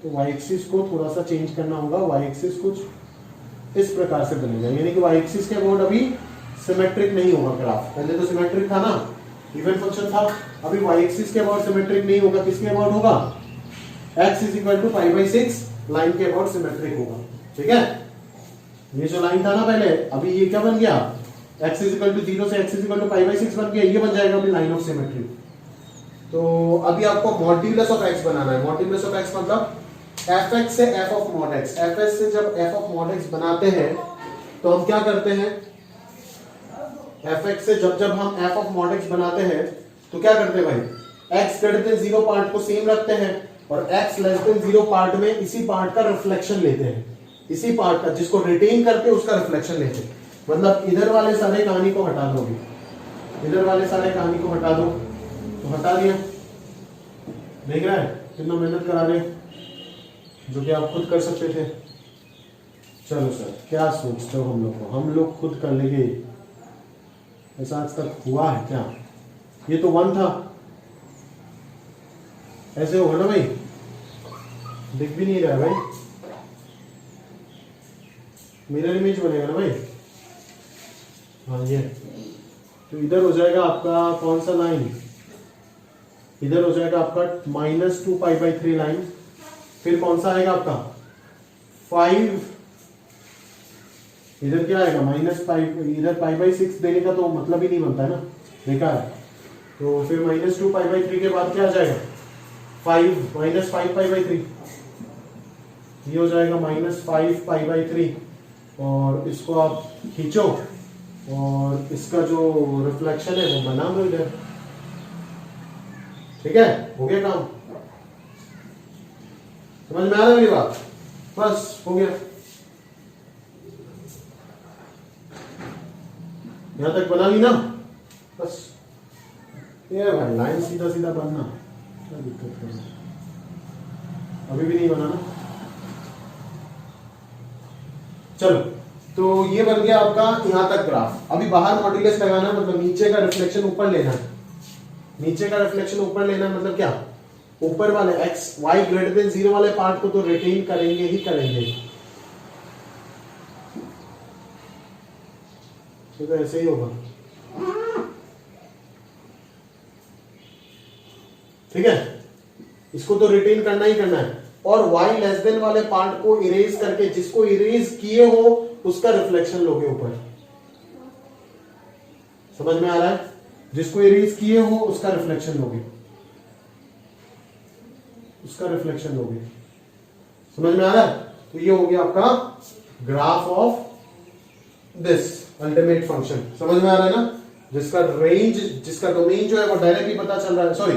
S2: तो y एक्सिस को थोड़ा सा चेंज करना होगा, y एक्सिस कुछ इस प्रकार से बनेगा, यानी कि y एक्सिस के अबाउट अभी सिमेट्रिक नहीं होगा ग्राफ, पहले तो सिमेट्रिक था ना, इवन फंक्शन था, अभी y एक्सिस के अबाउट सिमेट्रिक नहीं होगा, किसके अबाउट होगा, x is equal to pi by 6 line के अबाउट सिमेट्रिक होगा। ठीक है, ये जो लाइन था ना पहले, अभी ये क्या बन गया, x इज इक्वल टू 0 से x is equal to pi by 6 बन गया, ये बन जाएगा अभी लाइन ऑफ सिमेट्री। तो अभी आपको मॉड्यूलस ऑफ x बनाना है, मॉड्यूलस ऑफ x मतलब एफ एक्स से F of mod x, F S से जब एफ ऑफ मॉड एक्स बनाते हैं तो हम क्या करते हैं, एफ एक्स से जब हम एफ ऑफ मॉड एक्स बनाते हैं तो क्या करते हैं भाई, एक्स ग्रेटर देन 0 पार्ट को सेम रखते हैं और एक्स लेस देन 0 पार्ट में इसी पार्ट का रिफ्लेक्शन लेते हैं, इसी पार्ट का जिसको रिटेन करके उसका रिफ्लेक्शन लेते हैं। मतलब इधर वाले सारे कहानी को हटा दोगे, इधर वाले सारे कहानी को हटा दो, तो हटा दिया, देख रहा है कितना मेहनत करा रहे, जो कि आप खुद कर सकते थे। चलो सर क्या सोचते हो हम लोग को, हम लोग खुद कर लेंगे, ऐसा आज तक हुआ है क्या? ये तो 1 था, ऐसे होगा ना भाई, दिख भी नहीं रहा भाई, मिरर इमेज बनेगा ना भाई। हाँ ये तो इधर हो जाएगा आपका कौन सा लाइन, इधर हो जाएगा आपका -2 π/3 लाइन, फिर कौन सा आएगा आपका 5, इधर क्या आएगा -π, इधर π/6 देने का तो मतलब ही नहीं बनता है ना, बेकार है। तो फिर -2 π/3 के बाद क्या आ जाएगा 5 -5 π/3, ये हो जाएगा -5 π/3 और इसको आप खींचो और इसका जो रिफ्लेक्शन है वो बना दो इधर, ठीक है, हो गया काम, समझ में आ रहा है मेरी बात, बस हो गया, यहां तक बना ली ना, बस ये भाई लाइन सीधा सीधा बनना, क्या दिक्कत है, अभी भी नहीं बनाना। चलो तो ये बन गया आपका यहां तक ग्राफ। अभी बाहर मॉड्यूलस लगाना, मतलब नीचे का रिफ्लेक्शन ऊपर लेना है, नीचे का रिफ्लेक्शन ऊपर लेना है, मतलब क्या, ऊपर वाले x y ग्रेटर देन 0 वाले पार्ट को तो रिटेन करेंगे ही करेंगे, तो ऐसे ही होगा, ठीक है, इसको तो रिटेन करना ही करना है, और y लेस देन वाले पार्ट को इरेज करके, जिसको इरेज किए हो उसका रिफ्लेक्शन लोगे ऊपर, समझ में आ रहा है, जिसको इरेज किए हो उसका रिफ्लेक्शन लोगे, उसका रिफ्लेक्शन लोगे, समझ में आ रहा है। तो ये हो गया आपका graph of this ultimate function, समझ में आ रहा है ना, जिसका रेंज, जिसका डोमेन जो है वो डायरेक्टली पता चल रहा है, सॉरी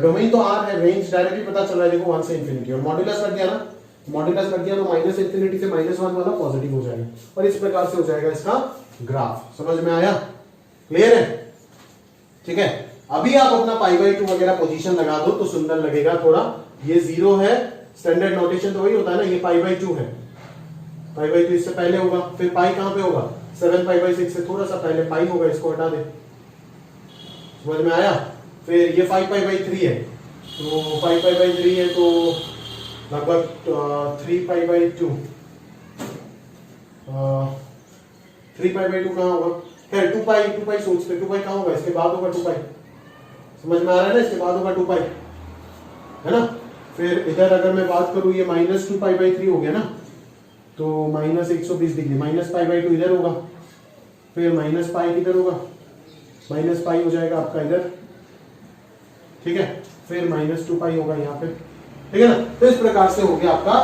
S2: डोमेन तो r है, रेंज डायरेक्टली पता चल रहा है, देखो 1 से इंफिनिटी, और मॉड्यूलस लग गया ना, मॉड्यूलस लग गया तो -∞ से -1 वाला पॉजिटिव हो जाएगा, और इस प्रकार से हो जाएगा इसका ग्राफ, समझ में आया, क्लियर है, ठीक है। अभी आप अपना π/2 वगैरह पोजीशन लगा दो तो सुंदर लगेगा थोड़ा, ये 0 है, स्टैंडर्ड नोटेशन तो वही होता है ना, ये π/2 है, π/2 इससे पहले होगा, फिर पाई कहां पे होगा 7 π/6 से थोड़ा सा पहले पाई होगा, इसको हटा दे, समझ में आया। फिर ये 5 π/3 है, तो 5 π/3 है तो लगभग 3 π/2, 3 π/2 कहां होगा, खैर 2 π सोचते, 2 π कहां होगा, इसके बाद होगा 2 π, समझ में आ रहा है ना, इसके बाद होगा 2 π, है ना। फिर इधर अगर मैं बात करूं, ये -2 π/3 हो गया ना, तो -120 डिग्री, -π/2 इधर होगा, फिर -π किधर होगा, -π हो जाएगा आपका इधर, ठीक है, फिर -2 π होगा यहाँ पे, ठीक है ना। तो इस प्रकार से हो गया आपका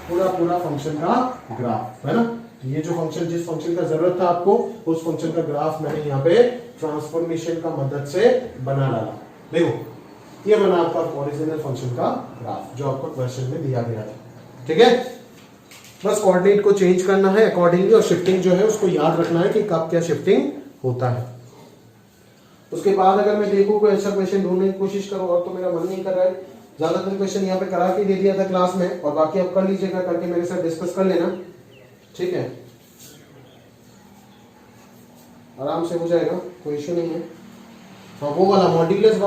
S2: पूरा फंक्शन का ग्राफ, है ना। ये जो फंक्शन, जिस फंक्शन का जरूरत था आपको, उस फंक्शन का ग्राफ मैंने यहाँ पे ट्रांसफॉर्मेशन का मदद से बना डाला, देखो ये बना आपका ओरिजिनल फंक्शन का ग्राफ जो आपको क्वेश्चन में दिया गया था, ठीक है। बस कोऑर्डिनेट को चेंज करना है अकॉर्डिंगली, और शिफ्टिंग जो है उसको याद रखना है कि कब क्या शिफ्टिंग होता है। उसके बाद अगर मैं देखूं कोई अच्छा क्वेश्चन ढूंढने की कोशिश करूं, और तो मेरा मन नहीं कर रहा है, ज्यादातर क्वेश्चन यहाँ पे करा के दे दिया था क्लास में, और बाकी आप कर लीजिएगा, करके मेरे साथ डिस्कस कर लेना, ठीक है, आराम से हो जाएगा, कोई इश्यू नहीं है। हाँ वो वाला मॉड्यूलस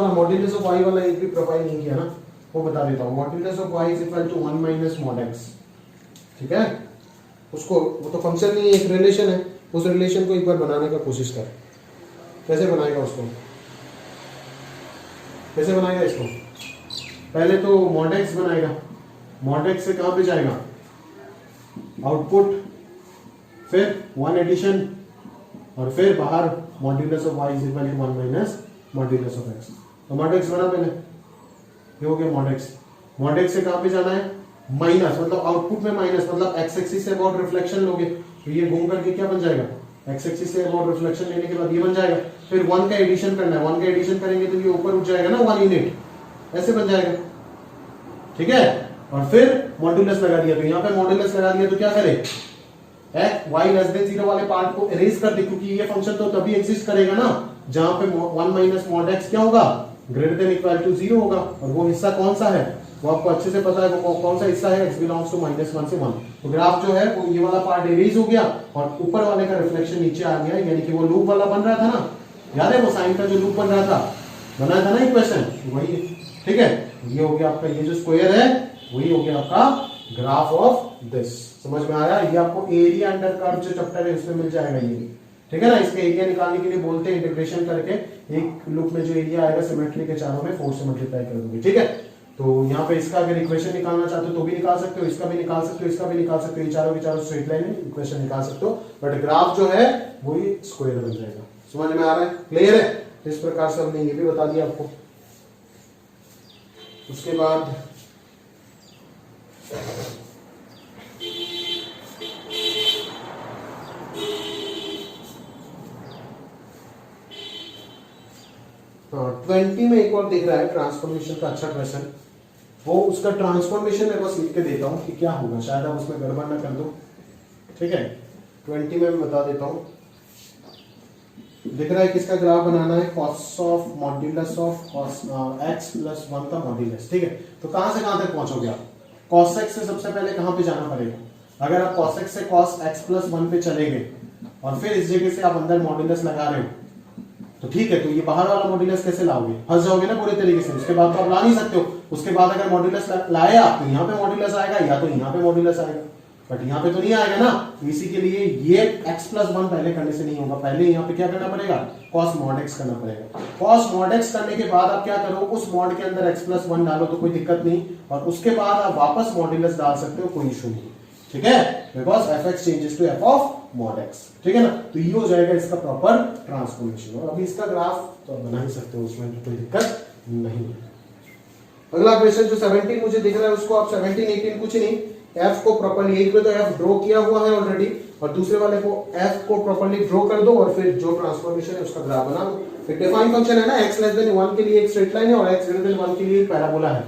S2: ऑफ y वाला एक भी प्रोफाइल नहीं किया ना, वो बता देता हूँ, modulus of y is equal to 1 - mod x, ठीक है, उसको, वो तो फंक्शन नहीं है, एक रिलेशन है, उस रिलेशन को एक बार बनाने का कोशिश कर, कैसे बनाएगा उसको, कैसे बनाएगा इसको, पहले तो mod x बनाएगा, mod x से कहां पे जाएगा आउटपुट, फिर 1 एडिशन, और फिर बाहर modulus of y is equal to 1 - modulus of x, तो mod x बना पहले, ये हो गया mod x से कहां पे जाना है माइनस मतलब आउटपुट में माइनस मतलब x axis say about reflection लोगे तो ये घूम करके क्या बन जाएगा, x axis say about reflection लेने के बाद ये बन जाएगा। फिर 1 का एडिशन करना है, 1 का एडिशन करेंगे तो ये ऊपर उठ जाएगा ना 1 यूनिट, ऐसे बन जाएगा। ठीक है, और फिर मॉड्यूलस लगा दिया, तो यहां पे मॉड्यूलस लगा दिया तो क्या करे, एक्स वाई लेस देन 0 वाले पार्ट को इरेज कर दे, क्योंकि ये फंक्शन तो तभी एग्जिस्ट करेगा ना जहां पे 1 माइनस मॉड एक्स क्या होगा, ग्रेटर देन इक्वल टू 0 होगा। और वो हिस्सा कौन सा है वो आपको अच्छे से पता है, वो कौन सा हिस्सा है, x बिलोंग्स टू -1 से 1। तो ग्राफ जो है वो ये वाला पार्ट इरेज हो गया और ऊपर वाले का रिफ्लेक्शन नीचे आ गया, यानी कि वो लूप वाला बन रहा था ना, याद है वो साइन का जो लूप बन रहा था, बनाया था ना इक्वेशन, वही। ठीक है, ये हो गया आपका, ये जो स्क्वायर है वही हो गया आपका ग्राफ ऑफ दिस। समझ में आया, ये आपको एरिया अंडर कर्व जो चैप्टर है उसमें मिल जाएगा ये। ठीक है ना, इसका एरिया निकालने के लिए बोलते हैं इंटीग्रेशन करके एक लूप में जो एरिया आएगा सिमेट्री के चारों में 4 से मल्टीप्लाई कर दोगे। ठीक है, तो यहाँ पे इसका अगर इक्वेशन निकालना चाहते हो तो भी निकाल सकते हो, इसका भी निकाल सकते हो, इसका भी निकाल सकते हो, ये चारों के चारों स्ट्रेट लाइन में इक्वेशन निकाल सकते हो, बट ग्राफ जो है वही स्क्वायर बन जाएगा। समझ में आ रहा है, क्लियर है। तो इस प्रकार से हमने ये भी बता दिया आपको। उसके बाद हाँ 20 में एक और दिख रहा है ट्रांसफॉर्मेशन का अच्छा क्वेश्चन, वो उसका ट्रांसफॉर्मेशन मैं बस लिख के देता हूं कि क्या होगा, शायद आप उसमें गड़बड़ ना कर दो। ठीक है, 20 में मैं बता देता हूं। दिख रहा है किसका ग्राफ बनाना है, cos of modulus of cos x plus 1 का मॉड्यूलस। ठीक है, तो कहां से कहां तक पहुंचोगे आप, cos x से सबसे पहले कहां पे जाना पड़ेगा, अगर आप cos x से cos x प्लस 1 पे चले गए और फिर इस जगह से आप अंदर मॉड्यूलस लगा रहे हो तो ठीक है, तो ये बाहर वाला मॉड्यूलस कैसे लाओगे, फंस जाओगे ना पूरे तरीके से, उसके बाद तो आप ला नहीं सकते हो। उसके बाद अगर मॉड्यूलस लाए आप तो यहाँ पे मॉड्यूलस आएगा या तो यहाँ पे मॉड्यूलस आएगा, बट यहाँ पे तो नहीं आएगा ना, तो इसी के लिए ये x प्लस 1 पहले करने से नहीं होगा, पहले यहाँ पे क्या करना पड़ेगा, cos mod x करना पड़ेगा। cos mod x करने के बाद आप क्या करो, उस मॉड के अंदर x प्लस 1 डालो तो कोई दिक्कत नहीं, और उसके बाद आप वापस मॉड्यूलस डाल सकते हो, कोई इशू नहीं। ठीक है, because fx changes to f of mod x। ठीक है ना, तो ये हो जाएगा इसका प्रॉपर ट्रांसफॉर्मेशन। और अभी इसका ग्राफ तो आप बना ही सकते हो, उसमें कोई दिक्कत नहीं है। अगला क्वेश्चन जो 17 मुझे दिख रहा है उसको आप 17 18 कुछ नहीं, f को प्रॉपर्ली, एक में तो f ड्रॉ किया हुआ है ऑलरेडी और दूसरे वाले को f को प्रॉपर्ली ड्रॉ कर दो और फिर जो ट्रांसफॉर्मेशन है उसका ग्राफ बना दो। फिर डिफाइन फंक्शन है ना, x लेस देन 1 के लिए एक स्ट्रेट लाइन है और x ग्रेटर देन 1 के लिए एक पैराबोला है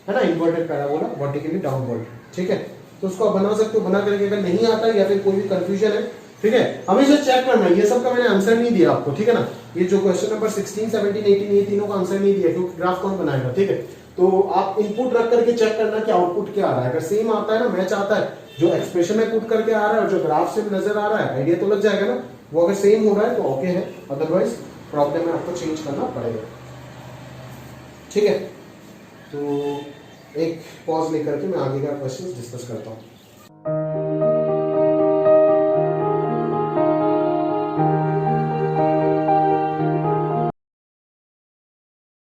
S2: ना, इन्वर्टेड पैराबोला वर्टिकली डाउनवर्ड। ठीक है, तो उसको आप बना सकते हो, बना करके अगर नहीं आता है या फिर कोई भी कंफ्यूजन है, ठीक है, हमेशा चेक करना है। ये सब का मैंने आंसर नहीं दिया आपको, ठीक है ना, ये जो क्वेश्चन नंबर 16 17 18 ये तीनों का आंसर नहीं दिया क्योंकि ग्राफ कौन बनाएगा। ठीक है, तो आप इनपुट रख करके चेक करना कि आउटपुट क्या आ रहा है, अगर सेम आता है ना, मैच आता है, जो एक्सप्रेशन में पुट करके आ रहा है और जो ग्राफ से नजर आ रहा है, आइडिया तो लग जाएगा ना, वो अगर सेम हो रहा है तो ओके है, अदरवाइज प्रॉब्लम में आपको चेंज करना पड़ेगा। ठीक है, तो एक पॉज लेकर के मैं आगे का क्वेश्चन डिस्कस करता हूँ।